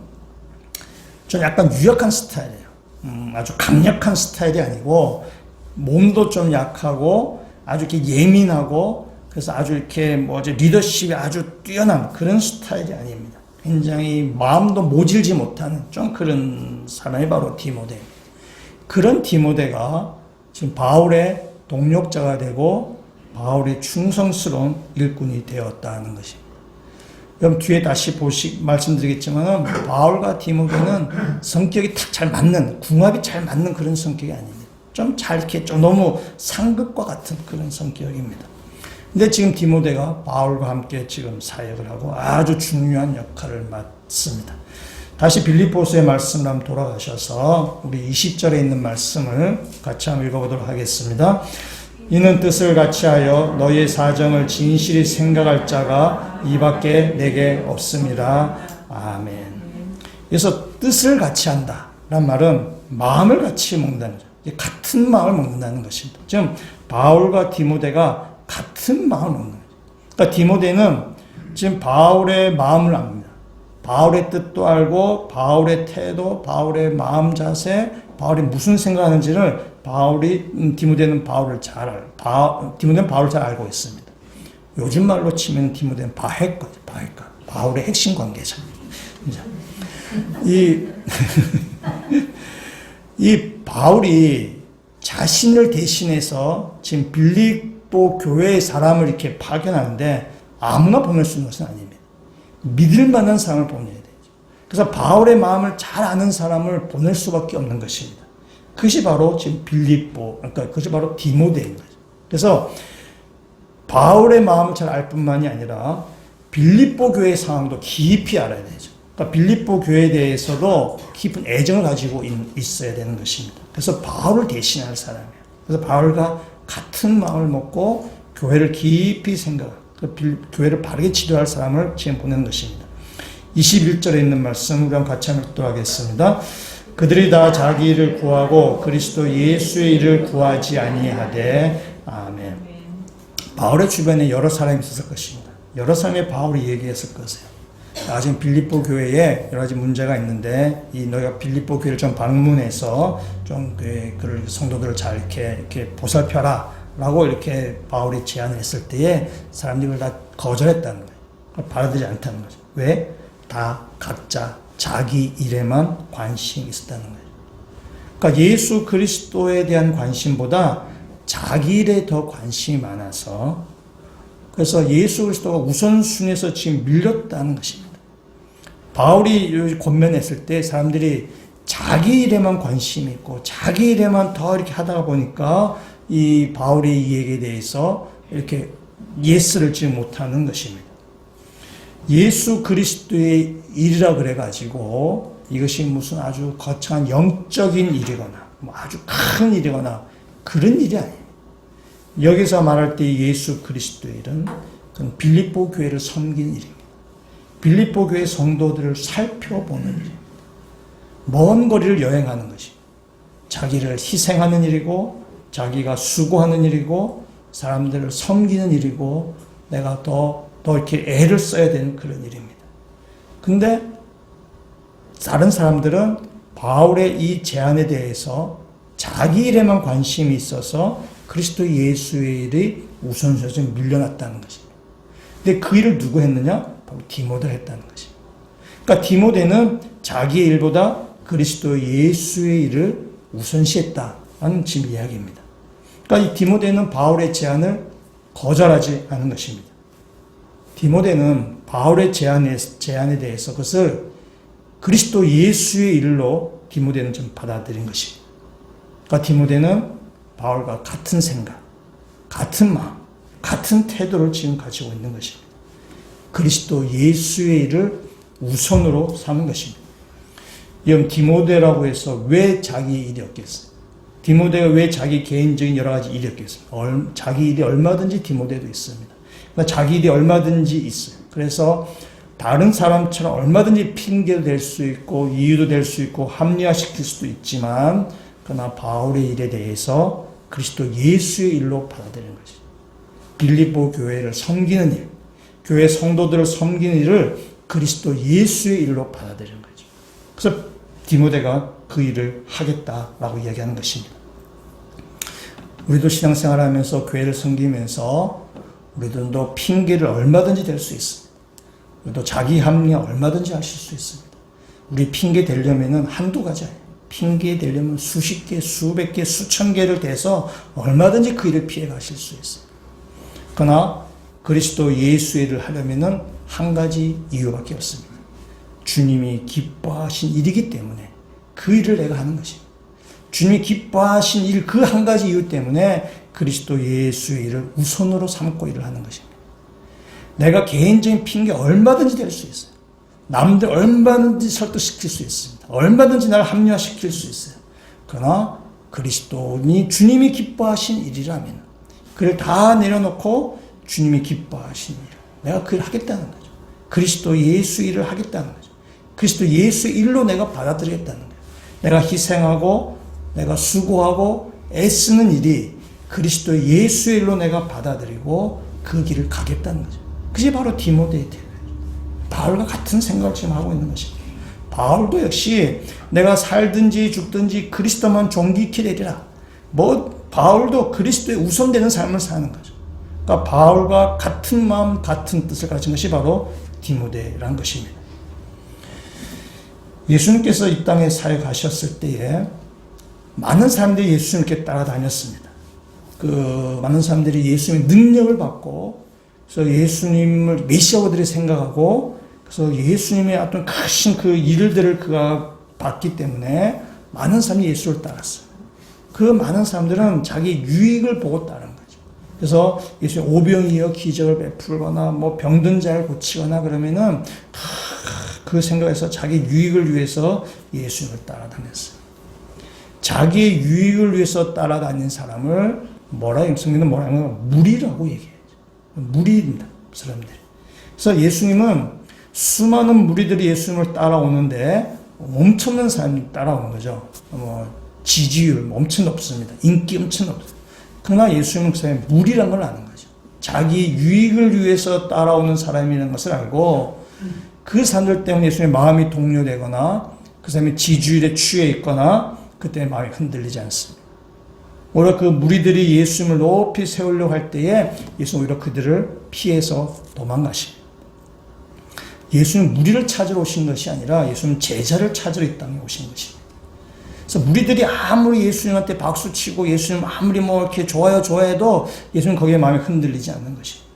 좀 약간 유약한 스타일이에요. 아주 강력한 스타일이 아니고 몸도 좀 약하고 아주 이렇게 예민하고 그래서 아주 이렇게 리더십이 아주 뛰어난 그런 스타일이 아닙니다. 굉장히 마음도 모질지 못하는 좀 그런 사람이 바로 디모데입니다. 그런 디모데가 지금 바울의 동력자가 되고 바울의 충성스러운 일꾼이 되었다는 것입니다. 여러분 뒤에 다시 말씀드리겠지만 바울과 디모데는 성격이 딱 잘 맞는 궁합이 잘 맞는 그런 성격이 아닙니다. 좀 잘 이렇게 좀 너무 상극과 같은 그런 성격입니다. 근데 지금 디모데가 바울과 함께 지금 사역을 하고 아주 중요한 역할을 맡습니다. 다시 빌립보서의 말씀을 한번 돌아가셔서 우리 20절에 있는 말씀을 같이 한번 읽어보도록 하겠습니다. 이는 뜻을 같이 하여 너희의 사정을 진실히 생각할 자가 이밖에 내게 없습니다. 아멘. 그래서 뜻을 같이 한다 라는 말은 마음을 같이 먹는다는 거죠. 같은 마음을 먹는다는 것입니다. 지금 바울과 디모데가 같은 마음을 먹는 거죠. 그러니까 디모데는 지금 바울의 마음을 압니다. 바울의 뜻도 알고 바울의 태도, 바울의 마음 자세 바울이 무슨 생각하는지를 디모데는 바울을 잘 알고 있습니다. 요즘 말로 치면 디모데는 바헷거죠. 바울의 핵심 관계자. 이 바울이 자신을 대신해서 지금 빌립보 교회의 사람을 이렇게 파견하는데 아무나 보낼 수 있는 것은 아닙니다. 믿을 만한 사람을 보내야 되죠. 그래서 바울의 마음을 잘 아는 사람을 보낼 수밖에 없는 것입니다. 그것이 바로 지금 그러니까 그것이 바로 디모데인 거죠. 그래서 바울의 마음을 잘 알 뿐만이 아니라 빌립보 교회의 상황도 깊이 알아야 되죠. 그러니까 빌립보 교회에 대해서도 깊은 애정을 가지고 있어야 되는 것입니다. 그래서 바울을 대신할 사람이에요. 그래서 바울과 같은 마음을 먹고 교회를 깊이 교회를 바르게 치료할 사람을 지금 보내는 것입니다. 21절에 있는 말씀 우리 같이 한번 읽도록 하겠습니다. 그들이 다 자기 일을 구하고 그리스도 예수의 일을 구하지 아니하되 아멘. 바울의 주변에 여러 사람이 있었을 것입니다. 여러 사람이 바울이 얘기했을 것이에요. 지금 빌립보 교회에 여러 가지 문제가 있는데 너희가 빌립보 교회를 좀 방문해서 좀 그 성도들을 잘 이렇게 보살펴라 라고 이렇게 바울이 제안을 했을 때에 사람들이 그걸 다 거절했다는 거예요. 받아들이지 않다는 거죠. 왜? 다 각자 자기 일에만 관심이 있었다는 거예요. 그러니까 예수 그리스도에 대한 관심보다 자기 일에 더 관심이 많아서 그래서 예수 그리스도가 우선순위에서 지금 밀렸다는 것입니다. 바울이 권면했을 때 사람들이 자기 일에만 관심이 있고 자기 일에만 더 이렇게 하다가 보니까 이 바울의 이 얘기에 대해서 이렇게 예스를 지금 못하는 것입니다. 예수 그리스도의 일이라 그래가지고 이것이 무슨 아주 거창한 영적인 일이거나 아주 큰 일이거나 그런 일이 아니에요. 여기서 말할 때 예수 그리스도의 일은 빌립보 교회를 섬기는 일입니다. 빌립보 교회 성도들을 살펴보는 일입니다. 먼 거리를 여행하는 것입니다. 자기를 희생하는 일이고 자기가 수고하는 일이고 사람들을 섬기는 일이고 내가 더 이렇게 애를 써야 되는 그런 일입니다. 근데 다른 사람들은 바울의 이 제안에 대해서 자기 일에만 관심이 있어서 그리스도 예수의 일이 우선순위에서 밀려났다는 것입니다. 근데 그 일을 누구 했느냐? 바로 디모데가 했다는 것입니다. 그러니까 디모데는 자기의 일보다 그리스도 예수의 일을 우선시했다는 지금 이야기입니다. 그러니까 이 디모데는 바울의 제안을 거절하지 않은 것입니다. 디모데는 바울의 제안에 대해서 그것을 그리스도 예수의 일로 디모데는 좀 받아들인 것입니다. 그러니까 디모데는 바울과 같은 생각, 같은 마음, 같은 태도를 지금 가지고 있는 것입니다. 그리스도 예수의 일을 우선으로 삼은 것입니다. 이건 디모데라고 해서 왜 자기 일이었겠어요? 디모데가 왜 자기 개인적인 여러 가지 일이었겠어요? 자기 일이 얼마든지 디모데도 있습니다. 그러니까 자기 일이 얼마든지 있어요. 그래서 다른 사람처럼 얼마든지 핑계도 될 수 있고 이유도 될 수 있고 합리화시킬 수도 있지만 그러나 바울의 일에 대해서 그리스도 예수의 일로 받아들이는 거죠. 빌립보 교회를 섬기는 일, 교회 성도들을 섬기는 일을 그리스도 예수의 일로 받아들이는 거죠. 그래서 디모데가 그 일을 하겠다라고 이야기하는 것입니다. 우리도 신앙생활하면서 교회를 섬기면서 우리도 핑계를 얼마든지 댈 수 있습니다. 우리도 자기 합리화 얼마든지 하실 수 있습니다. 우리 핑계 대려면은 한두 가지 아니에요. 핑계 대려면 수십 개, 수백 개, 수천 개를 대서 얼마든지 그 일을 피해 가실 수 있어요. 그러나 그리스도 예수의 일을 하려면은 한 가지 이유밖에 없습니다. 주님이 기뻐하신 일이기 때문에 그 일을 내가 하는 것입니다. 주님이 기뻐하신 일 그 한 가지 이유 때문에 그리스도 예수의 일을 우선으로 삼고 일을 하는 것입니다. 내가 개인적인 핑계 얼마든지 댈 수 있어요. 남들 얼마든지 설득시킬 수 있습니다. 얼마든지 나를 합리화시킬 수 있어요. 그러나 그리스도니 주님이 기뻐하신 일이라면 그를 다 내려놓고 주님이 기뻐하신 일, 내가 그 일을 하겠다는 거죠. 그리스도 예수 일을 하겠다는 거죠. 그리스도 예수 일로 내가 받아들이겠다는 거예요. 내가 희생하고 내가 수고하고 애쓰는 일이 그리스도 예수의 일로 내가 받아들이고 그 길을 가겠다는 거죠. 그게 바로 디모데의 태도예요. 바울과 같은 생각을 지금 하고 있는 것입니다. 바울도 역시 내가 살든지 죽든지 그리스도만 존귀케 되리라. 바울도 그리스도에 우선되는 삶을 사는 거죠. 그러니까 바울과 같은 마음, 같은 뜻을 가진 것이 바로 디모데라는 것입니다. 예수님께서 이 땅에 사역하셨을 때에 많은 사람들이 예수님께 따라다녔습니다. 많은 사람들이 예수님의 능력을 받고, 그래서 예수님을 메시아들이 생각하고, 그래서 예수님의 어떤 크신 그 일들을 그가 봤기 때문에 많은 사람이 예수를 따랐어요. 그 많은 사람들은 자기 유익을 보고 따른 거죠. 그래서 예수님 오병이어 기적을 베풀거나 병든 자를 고치거나 그러면은 다 그 생각에서 자기 유익을 위해서 예수님을 따라다녔어요. 자기의 유익을 위해서 따라다닌 사람을 성경은 무리라고 얘기해요. 무리입니다, 사람들이. 그래서 예수님은 수많은 무리들이 예수님을 따라오는데 엄청난 사람이 따라오는 거죠. 지지율 엄청 높습니다. 인기 엄청 높습니다. 그러나 예수님은 그 사람이 무리란 걸 아는 거죠. 자기 유익을 위해서 따라오는 사람이라는 것을 알고, 그 사람들 때문에 예수님의 마음이 동요되거나 그 사람이 지지율에 취해 있거나 그때 마음이 흔들리지 않습니다. 오히려 그 무리들이 예수님을 높이 세우려고 할 때에 예수는 오히려 그들을 피해서 도망가십니다. 예수는 무리를 찾으러 오신 것이 아니라 예수는 제자를 찾으러 이 땅에 오신 것입니다. 그래서 무리들이 아무리 예수님한테 박수치고 예수님 아무리 이렇게 좋아해도 예수님 거기에 마음이 흔들리지 않는 것입니다.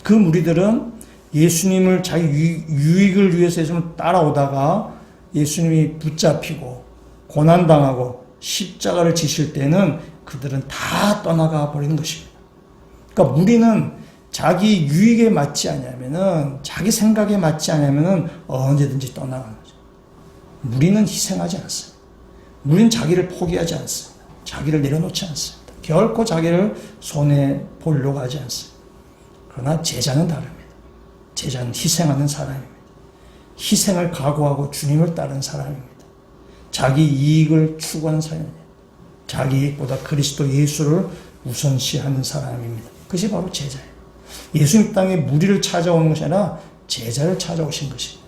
그 무리들은 예수님을 자기 유익을 위해서 예수님을 따라오다가 예수님이 붙잡히고 고난당하고 십자가를 지실 때는 그들은 다 떠나가 버리는 것입니다. 그러니까 무리는 자기 유익에 맞지 않으면은, 자기 생각에 맞지 않으면은 언제든지 떠나가는 거죠. 무리는 희생하지 않습니다. 무리는 자기를 포기하지 않습니다. 자기를 내려놓지 않습니다. 결코 자기를 손해 보려고 하지 않습니다. 그러나 제자는 다릅니다. 제자는 희생하는 사람입니다. 희생을 각오하고 주님을 따르는 사람입니다. 자기 이익을 추구하는 사람입니다. 자기 이익보다 그리스도 예수를 우선시하는 사람입니다. 그것이 바로 제자예요. 예수님 땅에 무리를 찾아오는 것이 아니라 제자를 찾아오신 것입니다.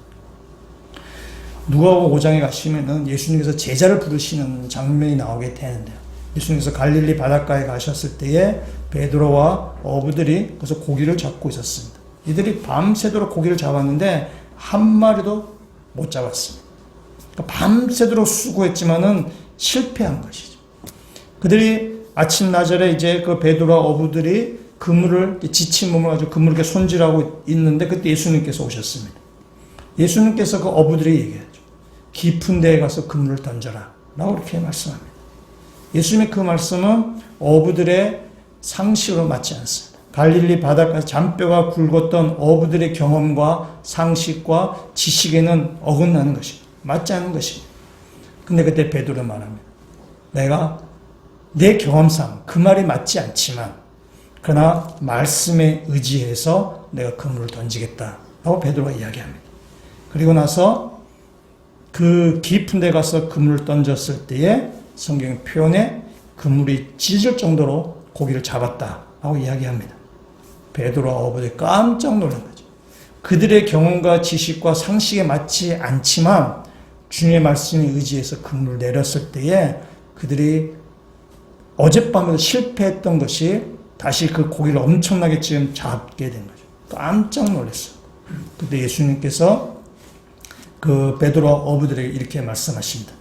누가복음 5장에 가시면은 예수님께서 제자를 부르시는 장면이 나오게 되는데요. 예수님께서 갈릴리 바닷가에 가셨을 때에 베드로와 어부들이 거기서 고기를 잡고 있었습니다. 이들이 밤새도록 고기를 잡았는데 한 마리도 못 잡았습니다. 그러니까 밤새도록 수고했지만은 실패한 것이죠. 그들이 아침 나절에 이제 그 베드로와 어부들이 그물을, 지친 몸을 가지고 그물을 이렇게 손질하고 있는데 그때 예수님께서 오셨습니다. 예수님께서 그 어부들에게 얘기하죠. 깊은 데에 가서 그물을 던져라 라고 이렇게 말씀합니다. 예수님의 그 말씀은 어부들의 상식으로 맞지 않습니다. 갈릴리 바닷가에서 잔뼈가 굵었던 어부들의 경험과 상식과 지식에는 어긋나는 것입니다. 맞지 않는 것입니다. 근데 그때 베드로는 말합니다. 내가 내 경험상 그 말이 맞지 않지만 그러나 말씀에 의지해서 내가 그물을 던지겠다 라고 베드로가 이야기합니다. 그리고 나서 그 깊은 데 가서 그물을 던졌을 때에 성경의 표현에 그물이 찢을 정도로 고기를 잡았다 라고 이야기합니다. 베드로와 어부들이 깜짝 놀란 거죠. 그들의 경험과 지식과 상식에 맞지 않지만 주님의 말씀에 의지해서 그물을 내렸을 때에 그들이 어젯밤에 실패했던 것이 다시 그 고기를 엄청나게 지금 잡게 된 거죠. 깜짝 놀랐어요. 그때 예수님께서 그 베드로와 어부들에게 이렇게 말씀하십니다.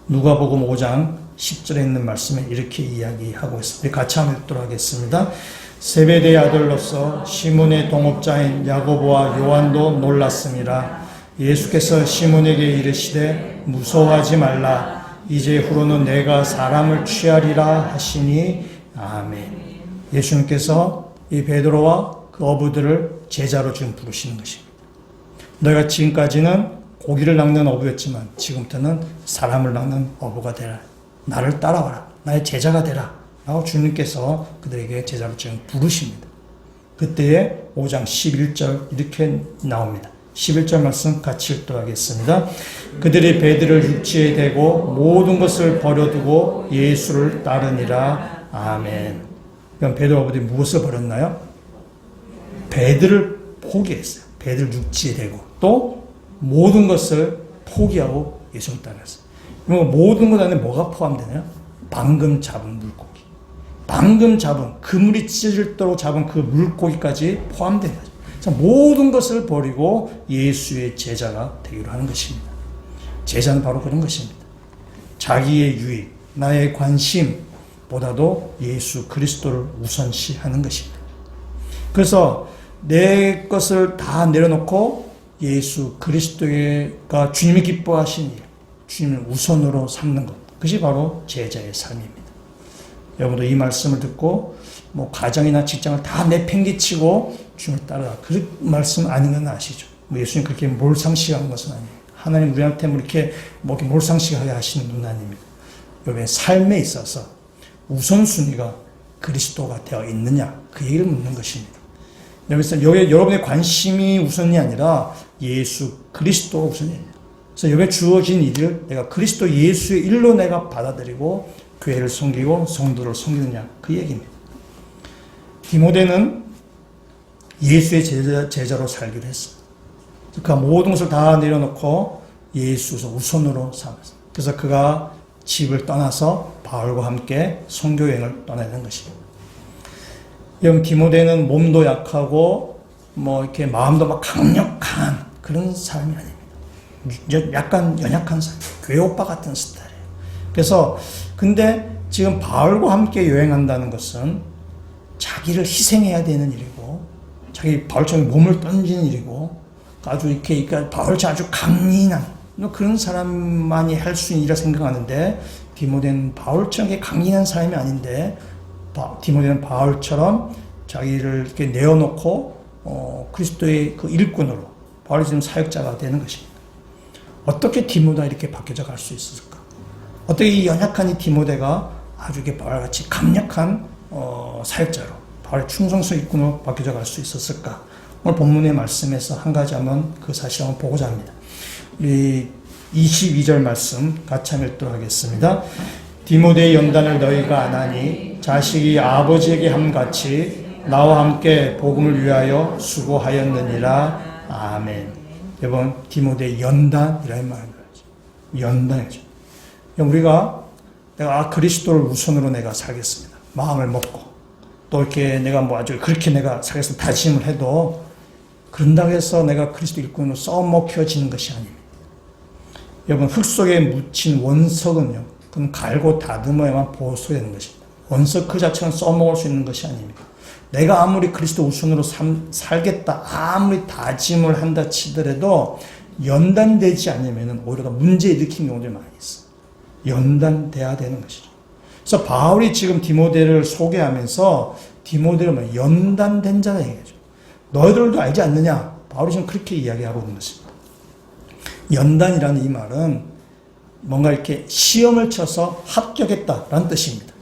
누가복음 5장 10절에 있는 말씀에 이렇게 이야기하고 있습니다. 우리 같이 한번 읽도록 하겠습니다. 세베대의 아들로서 시몬의 동업자인 야고보와 요한도 놀랐습니다. 예수께서 시몬에게 이르시되 무서워하지 말라. 이제 후로는 내가 사람을 취하리라 하시니 아멘. 예수님께서 이 베드로와 그 어부들을 제자로 지금 부르시는 것입니다. 너희가 지금까지는 고기를 낚는 어부였지만 지금부터는 사람을 낚는 어부가 되라. 나를 따라와라. 나의 제자가 되라. 라고 주님께서 그들에게 제자로 지금 부르십니다. 그때에 5장 11절 이렇게 나옵니다. 11절 말씀 같이 읽도록 하겠습니다. 그들이 배들을 육지에 대고 모든 것을 버려두고 예수를 따르니라. 아멘. 그럼 베드로 어부들이 무엇을 버렸나요? 배들을 포기했어요. 배들 육지에 대고 또 모든 것을 포기하고 예수를 따랐어요. 모든 것 안에 뭐가 포함되나요? 방금 잡은 물고기. 방금 잡은, 그물이 찢어질도록 잡은 그 물고기까지 포함된 거죠. 그래서 모든 것을 버리고 예수의 제자가 되기로 하는 것입니다. 제자는 바로 그런 것입니다. 자기의 유익, 나의 관심보다도 예수 그리스도를 우선시하는 것입니다. 그래서 내 것을 다 내려놓고 예수 그리스도가 주님이 기뻐하신 일, 주님을 우선으로 삼는 것, 그것이 바로 제자의 삶입니다. 여러분도 이 말씀을 듣고 가정이나 직장을 다 내팽개치고 주님을 따라 그 말씀 아닌 건 아시죠? 예수님 그렇게 몰상식한 것은 아니에요. 하나님 우리한테 이렇게 몰상식하게 하시는 분 아닙니다. 여러분의 삶에 있어서 우선순위가 그리스도가 되어 있느냐, 그 얘기를 묻는 것입니다. 여러분의 관심이 우선이 아니라 예수 그리스도가 우선이에요. 그래서 여기에 주어진 일을 내가 그리스도 예수의 일로 내가 받아들이고 교회를 섬기고 성도를 섬기느냐, 그 얘기입니다. 디모데는 예수의 제자로 살기로 했어요. 그 모든 것을 다 내려놓고 예수 우선으로 삼았어요. 그래서 그가 집을 떠나서 바울과 함께 선교여행을 떠나는 것입니다. 여러분, 디모데는 몸도 약하고 이렇게 마음도 막 강력한 그런 사람이 아닙니다. 약간 연약한 사람, 교회 오빠 같은 스타일이에요. 그래서 근데 지금 바울과 함께 여행한다는 것은 자기를 희생해야 되는 일이고, 바울처럼 몸을 던지는 일이고, 아주 이렇게 바울처럼 아주 강인한 그런 사람만이 할 수 있는 일이라 생각하는데, 디모데는 바울처럼 강인한 사람이 아닌데, 디모데는 바울처럼 자기를 이렇게 내어놓고 그리스도의 그 일꾼으로 바울이 지금 사역자가 되는 것입니다. 어떻게 디모데가 이렇게 바뀌어져 갈 수 있었을까? 어떻게 이 연약한 이 디모데가 아주 이렇게 바울같이 강력한 사역자로, 바울의 충성성 일꾼으로 바뀌어져 갈 수 있었을까? 오늘 본문의 말씀에서 한 가지 한번 그 사실을 한번 보고자 합니다. 우리 22절 말씀 같이 한번 읽도록 하겠습니다. 디모데의 연단을 너희가 안 하니 자식이 아버지에게 함같이 나와 함께 복음을 위하여 수고하였느니라. 아멘. 여러분, 디모데의 연단이라는 말입니다. 연단이죠. 우리가 내가 그리스도를 우선으로 내가 살겠습니다. 마음을 먹고 또 이렇게 내가 아주 그렇게 내가 살겠습니다. 다짐을 해도 그런다고 해서 내가 그리스도 일꾼으로 써먹혀지는 것이 아닙니다. 여러분, 흙 속에 묻힌 원석은요, 그건 갈고 다듬어야만 보호되는 것입니다. 원석 그 자체는 써먹을 수 있는 것이 아닙니다. 내가 아무리 그리스도 우선으로 살겠다, 아무리 다짐을 한다 치더라도 연단되지 않으면 오히려 문제 일으키는 경우들이 많이 있어요. 연단돼야 되는 것이죠. 그래서 바울이 지금 디모데를 소개하면서 디모데를 연단된 자라 얘기하죠. 너희들도 알지 않느냐? 바울이 지금 그렇게 이야기하고 있는 것입니다. 연단이라는 이 말은 뭔가 이렇게 시험을 쳐서 합격했다라는 뜻입니다.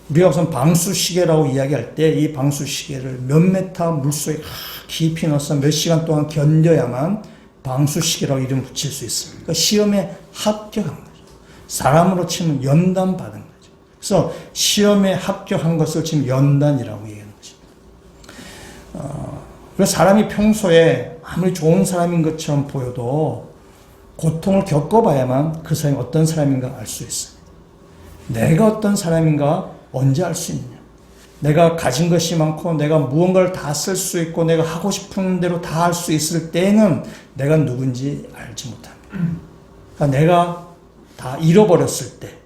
우리가 우선 방수시계라고 이야기할 때 이 방수시계를 몇 메타 물속에 깊이 넣어서 몇 시간 동안 견뎌야만 방수시계라고 이름 붙일 수 있습니다. 그러니까 시험에 합격한 거죠. 사람으로 치면 연단 받은 거죠. 그래서 시험에 합격한 것을 지금 연단이라고 얘기하는 것입니다. 그래서 사람이 평소에 아무리 좋은 사람인 것처럼 보여도 고통을 겪어봐야만 그 사람이 어떤 사람인가 알 수 있습니다. 내가 어떤 사람인가 언제 알 수 있느냐? 내가 가진 것이 많고 내가 무언가를 다 쓸 수 있고 내가 하고 싶은 대로 다 할 수 있을 때에는 내가 누군지 알지 못합니다. 그러니까 내가 다 잃어버렸을 때,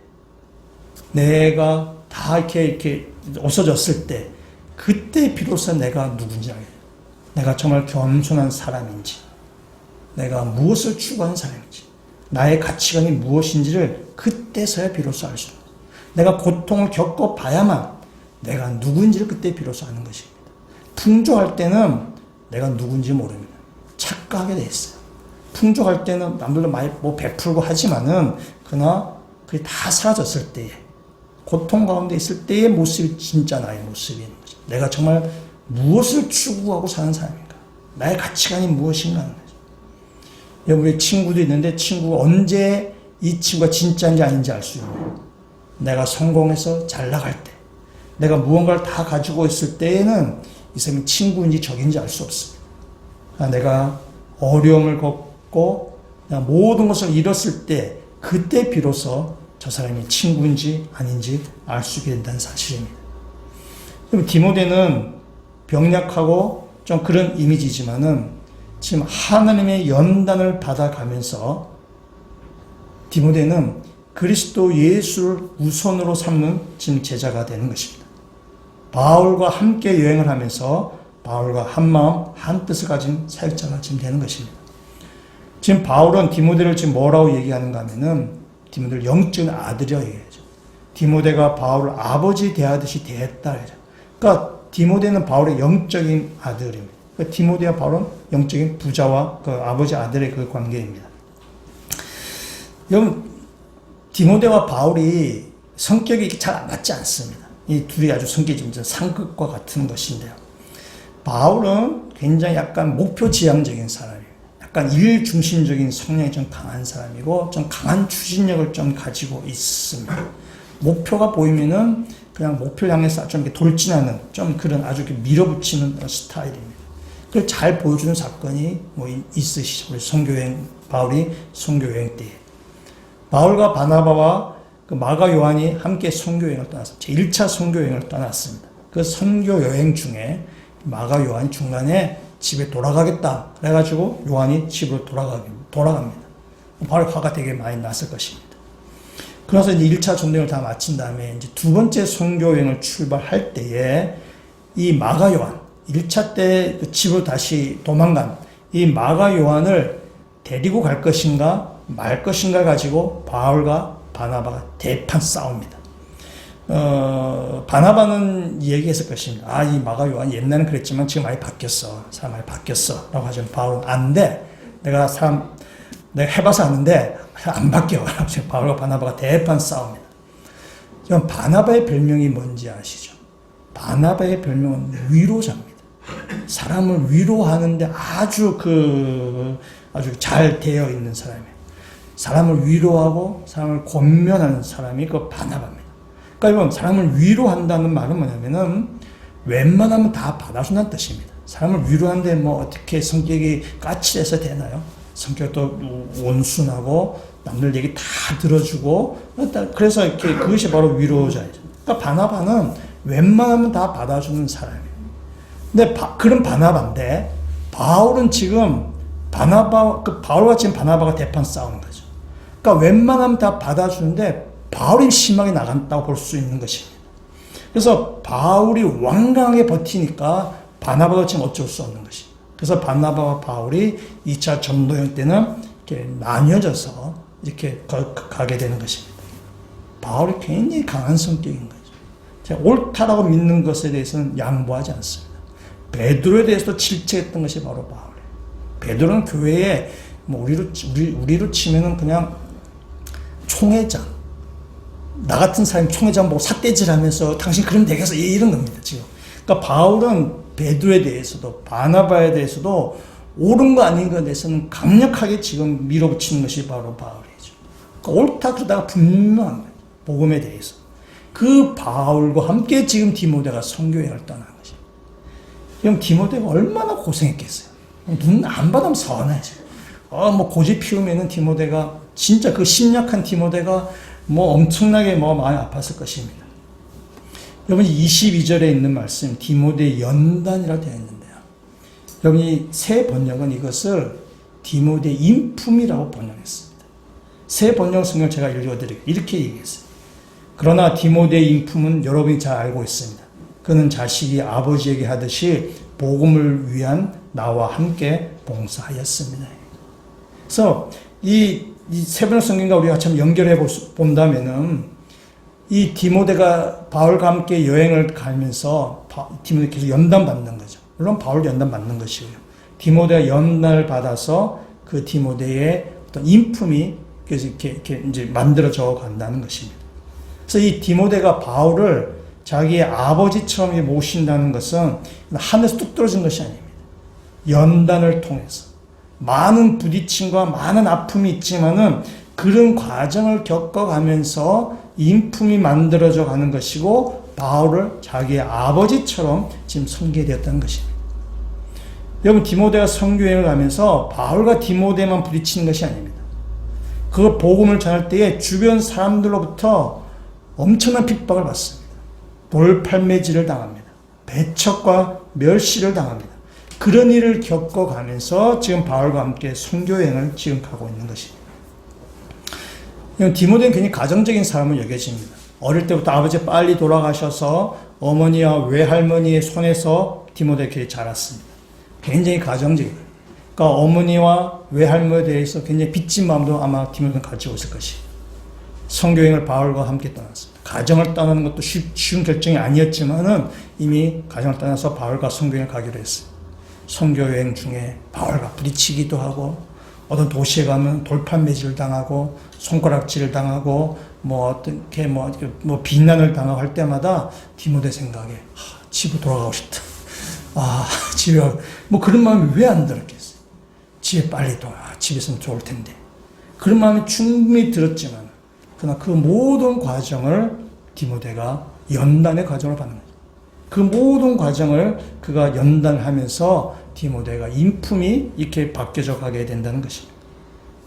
내가 다 이렇게 없어졌을 때, 그때 비로소 내가 누군지 알게 돼요. 내가 정말 겸손한 사람인지, 내가 무엇을 추구하는 사람인지, 나의 가치관이 무엇인지를 그때서야 비로소 알 수 있습니다. 내가 고통을 겪어봐야만 내가 누군지를 그때 비로소 아는 것입니다. 풍족할 때는 내가 누군지 모릅니다. 착각하게 돼 있어요. 풍족할 때는 남들도 많이 베풀고 하지만은 그러나 그게 다 사라졌을 때에, 고통 가운데 있을 때의 모습이 진짜 나의 모습이 있는 거죠. 내가 정말 무엇을 추구하고 사는 사람인가? 나의 가치관이 무엇인가 하는 거죠. 우리 친구도 있는데 친구가 언제 이 친구가 진짜인지 아닌지 알 수 있나요? 내가 성공해서 잘 나갈 때, 내가 무언가를 다 가지고 있을 때에는 이 사람이 친구인지 적인지 알 수 없습니다. 내가 어려움을 겪고 모든 것을 잃었을 때 그때 비로소 저 사람이 친구인지 아닌지 알 수 있게 된다는 사실입니다. 그럼 디모데는 병약하고 좀 그런 이미지지만은 지금 하나님의 연단을 받아가면서 디모데는 그리스도 예수를 우선으로 삼는 지금 제자가 되는 것입니다. 바울과 함께 여행을 하면서 바울과 한 마음 한 뜻을 가진 사역자가 지금 되는 것입니다. 지금 바울은 디모데를 지금 뭐라고 얘기하는가 하면은 디모데를 영적인 아들이라고 얘기하죠. 디모데가 바울을 아버지 대하듯이 대했다. 그러니까 디모데는 바울의 영적인 아들입니다. 그러니까 디모데와 바울은 영적인 부자와 그 아버지 아들의 그 관계입니다. 여러분, 디모데와 바울이 성격이 잘 맞지 않습니다. 이 둘이 아주 성격이 좀 상극과 같은 것인데요. 바울은 굉장히 약간 목표 지향적인 사람이에요. 약간 일 중심적인 성향이 좀 강한 사람이고 좀 강한 추진력을 좀 가지고 있습니다. 목표가 보이면은 그냥 목표를 향해서 좀 이렇게 돌진하는 좀 그런 아주 밀어붙이는 스타일입니다. 그걸 잘 보여주는 사건이 뭐 있으시죠. 우리 선교여행, 바울이 선교여행 때. 바울과 바나바와 그 마가 요한이 함께 선교여행을 떠났습니다. 제1차 선교여행을 떠났습니다. 그 선교여행 중에 마가 요한이 중간에 집에 돌아가겠다. 그래가지고 요한이 집으로 돌아갑니다. 바로 화가 되게 많이 났을 것입니다. 그래서 이제 1차 전도행을 다 마친 다음에 이제 두 번째 선교여행을 출발할 때에 이 마가 요한, 1차 때 그 집으로 다시 도망간 이 마가 요한을 데리고 갈 것인가 말 것인가 가지고 바울과 바나바가 대판 싸웁니다. 바나바는 얘기했을 것입니다. 아, 이 마가 요한 옛날엔 그랬지만 지금 많이 바뀌었어. 사람 많이 바뀌었어. 라고 하죠. 바울은 안 돼. 내가 해봐서 아는데 안 바뀌어. 바울과 바나바가 대판 싸웁니다. 그럼 바나바의 별명이 뭔지 아시죠? 바나바의 별명은 위로자입니다. 사람을 위로하는데 아주 잘 되어 있는 사람이에요. 사람을 위로하고 사람을 권면하는 사람이 그 바나바입니다. 그러니까 이건 사람을 위로한다는 말은 뭐냐면은 웬만하면 다 받아준다는 뜻입니다. 사람을 위로하는데 뭐 어떻게 성격이 까칠해서 되나요? 성격도 온순하고 남들 얘기 다 들어주고 그래서 이렇게 그것이 바로 위로자이죠. 그러니까 바나바는 웬만하면 다 받아주는 사람이에요. 근데 그런 바나바인데 바울은 지금 바울과 지금 바나바가 대판 싸우는 거죠. 그러니까 웬만하면 다 받아주는데 바울이 심하게 나간다고 볼 수 있는 것입니다. 그래서 바울이 완강하게 버티니까 바나바도 지금 어쩔 수 없는 것입니다. 그래서 바나바와 바울이 2차 전도여행 때는 이렇게 나뉘어져서 이렇게 가게 되는 것입니다. 바울이 굉장히 강한 성격인 거죠. 제가 옳다라고 믿는 것에 대해서는 양보하지 않습니다. 베드로에 대해서도 질책했던 것이 바로 바울이에요. 베드로는 교회에 뭐 우리로 치면은 그냥 총회장, 나 같은 사람이 총회장 보고 삿대질하면서 당신 그러면 되겠어 이런 겁니다 지금. 그러니까 바울은 베드로에 대해서도 바나바에 대해서도 옳은 거 아닌 것에 대해서는 강력하게 지금 밀어붙이는 것이 바로 바울이죠. 그러니까 옳다 그러다가 분명한 거예요. 복음에 대해서. 그 바울과 함께 지금 디모데가 선교여행을 떠난 것이에요. 그럼 디모데가 얼마나 고생했겠어요. 눈 안 받으면 서운하죠. 뭐 고집 피우면은 디모데가 진짜 그 심약한 디모데가 뭐 엄청나게 뭐 많이 아팠을 것입니다. 여러분 22절에 있는 말씀 디모데 연단이라 되어 있는데요. 여러분이 새 번역은 이것을 디모데 인품이라고 번역했습니다. 새 번역 성경 제가 읽어드릴게요. 이렇게 얘기했어요. 그러나 디모데 인품은 여러분이 잘 알고 있습니다. 그는 자식이 아버지에게 하듯이 복음을 위한 나와 함께 봉사하였습니다. 그래서 이 세번역 성경과 우리가 참 연결해 본다면은 이 디모데가 바울과 함께 여행을 가면서 디모데 계속 연단 받는 거죠. 물론 바울 연단 받는 것이고요. 디모데가 연단을 받아서 그 디모데의 어떤 인품이 그래서 이렇게 이제 만들어져 간다는 것입니다. 그래서 이 디모데가 바울을 자기의 아버지처럼 모신다는 것은 하늘에서 뚝 떨어진 것이 아닙니다. 연단을 통해서 많은 부딪힘과 많은 아픔이 있지만은 그런 과정을 겪어가면서 인품이 만들어져 가는 것이고 바울을 자기의 아버지처럼 지금 섬기되었다는 것입니다. 여러분 디모데가 선교여행을 가면서 바울과 디모데만 부딪히는 것이 아닙니다. 그 복음을 전할 때에 주변 사람들로부터 엄청난 핍박을 받습니다. 돌팔매질을 당합니다. 배척과 멸시를 당합니다. 그런 일을 겪어가면서 지금 바울과 함께 선교여행을 지금 가고 있는 것입니다. 디모데는 굉장히 가정적인 사람을 여겨집니다. 어릴 때부터 아버지 빨리 돌아가셔서 어머니와 외할머니의 손에서 디모데가 자랐습니다. 굉장히 가정적이에요. 그러니까 어머니와 외할머니에 대해서 굉장히 빚진 마음도 아마 디모데는 가지고 있을 것이에요. 선교여행을 바울과 함께 떠났습니다. 가정을 떠나는 것도 쉬운 결정이 아니었지만은 이미 가정을 떠나서 바울과 선교여행을 가기로 했어요. 선교여행 중에 바울과 부딪히기도 하고 어떤 도시에 가면 돌판매질을 당하고 손가락질을 당하고 어떻게 비난을 당하고 할 때마다 디모데 생각에 집으로 돌아가고 싶다. 집에 그런 마음이 왜 안 들었겠어요? 집에 빨리 집에서는 좋을 텐데. 그런 마음이 충분히 들었지만 그러나 그 모든 과정을 디모데가 연단의 과정을 받는 거죠. 그 모든 과정을 그가 연단하면서 디모데가 인품이 이렇게 바뀌어져 가게 된다는 것입니다.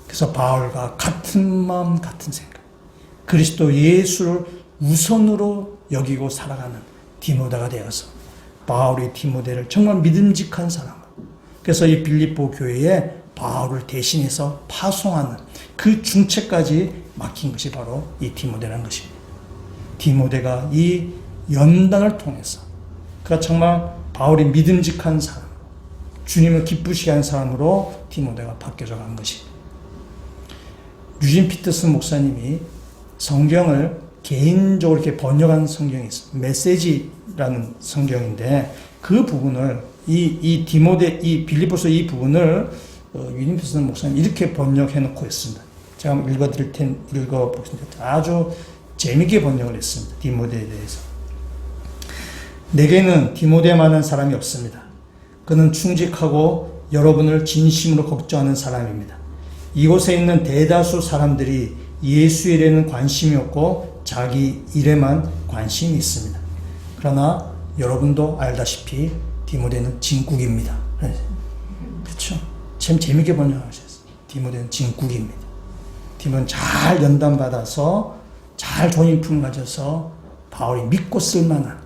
그래서 바울과 같은 마음 같은 생각, 그리스도 예수를 우선으로 여기고 살아가는 디모데가 되어서 바울이 디모데를 정말 믿음직한 사람, 그래서 이 빌립보 교회에 바울을 대신해서 파송하는 그 중책까지 맡긴 것이 바로 이 디모데라는 것입니다. 디모데가 이 연단을 통해서 그가 정말 바울이 믿음직한 사람, 주님을 기쁘시게 하는 사람으로 디모데가 바뀌어져 간 것입니다. 유진 피터슨 목사님이 성경을 개인적으로 이렇게 번역한 성경이 있어요. 메시지라는 성경인데 그 부분을 이 빌립보서 이 부분을 유진 피터슨 목사님 이렇게 번역해 놓고 있습니다. 제가 한번 읽어보겠습니다. 아주 재미있게 번역을 했습니다. 디모데에 대해서. 내게는 디모데만한 사람이 없습니다. 그는 충직하고 여러분을 진심으로 걱정하는 사람입니다. 이곳에 있는 대다수 사람들이 예수 일에는 관심이 없고 자기 일에만 관심이 있습니다. 그러나 여러분도 알다시피 디모데는 진국입니다. 그렇죠? 참 재미있게 번역하셨어요. 디모데는 진국입니다. 디모데는 잘 연단받아서 잘 좋은 인품을 가져서 바울이 믿고 쓸만한,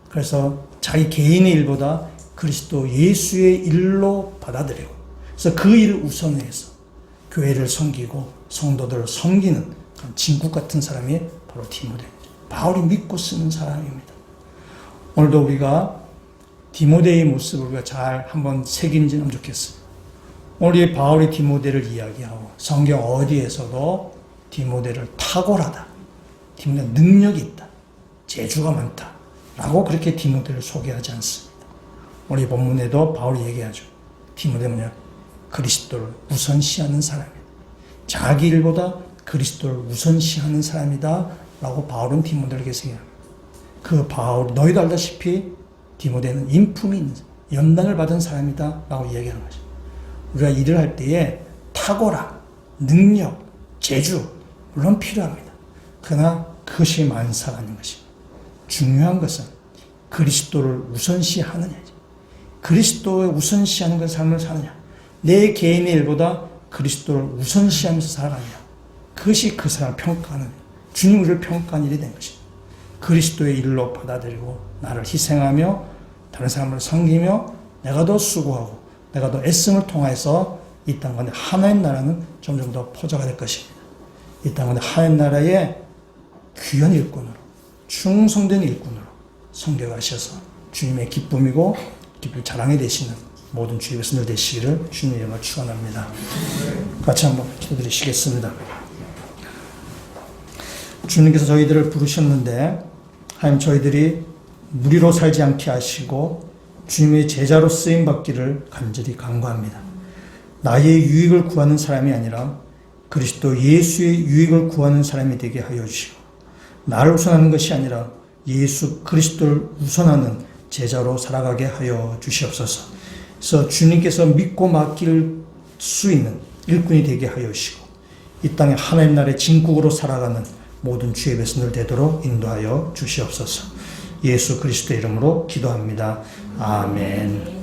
그래서 자기 개인의 일보다 그리스도 예수의 일로 받아들이고, 그래서 그 일을 우선해서 교회를 섬기고 성도들을 섬기는 그런 진국 같은 사람이 바로 디모데입니다. 바울이 믿고 쓰는 사람입니다. 오늘도 우리가 디모데의 모습을 우리가 잘 한번 새긴지는 좋겠습니다. 오늘 바울이 디모데를 이야기하고 성경 어디에서도 디모데를 탁월하다, 디모데 능력이 있다, 재주가 많다 라고 그렇게 디모데를 소개하지 않습니다. 우리 본문에도 바울이 얘기하죠. 디모데는 그리스도를 우선시하는 사람이다. 자기 일보다 그리스도를 우선시하는 사람이다 라고 바울은 디모데에게 얘기합니다. 그 바울, 너희도 알다시피 디모데는 인품이 있는, 연단을 받은 사람이다 라고 얘기하는 거죠. 우리가 일을 할 때에 탁월함, 능력, 재주 물론 필요합니다. 그러나 그것이 만사가 아닌 것입니다. 중요한 것은 그리스도를 우선시하느냐죠. 그리스도를 우선시하는 그 삶을 사느냐, 내 개인의 일보다 그리스도를 우선시하면서 살아가느냐, 그것이 그 사람을 평가하는, 주님 우리를 평가하는 일이 된 것입니다. 그리스도의 일로 받아들이고 나를 희생하며 다른 사람을 섬기며 내가 더 수고하고 내가 더 애씀을 통해서 이 땅 가운데 하나님 나라는 점점 더 포자가 될 것입니다. 이 땅 가운데 하나님 나라의 귀한 일꾼으로, 충성된 일꾼으로 섬겨가셔서 주님의 기쁨이고 기쁨 자랑이 되시는 모든 주의 백성들 되시기를 주님의 이름으로 축원합니다. 같이 한번 기도드리시겠습니다. 주님께서 저희들을 부르셨는데 하나님 저희들이 무리로 살지 않게 하시고 주님의 제자로 쓰임 받기를 간절히 간구합니다. 나의 유익을 구하는 사람이 아니라 그리스도 예수의 유익을 구하는 사람이 되게 하여 주시고, 나를 우선하는 것이 아니라 예수 그리스도를 우선하는 제자로 살아가게 하여 주시옵소서. 그래서 주님께서 믿고 맡길 수 있는 일꾼이 되게 하여 주시고 이 땅에 하나님 나라의 진국으로 살아가는 모든 주의 백성들 되도록 인도하여 주시옵소서. 예수 그리스도의 이름으로 기도합니다. 아멘.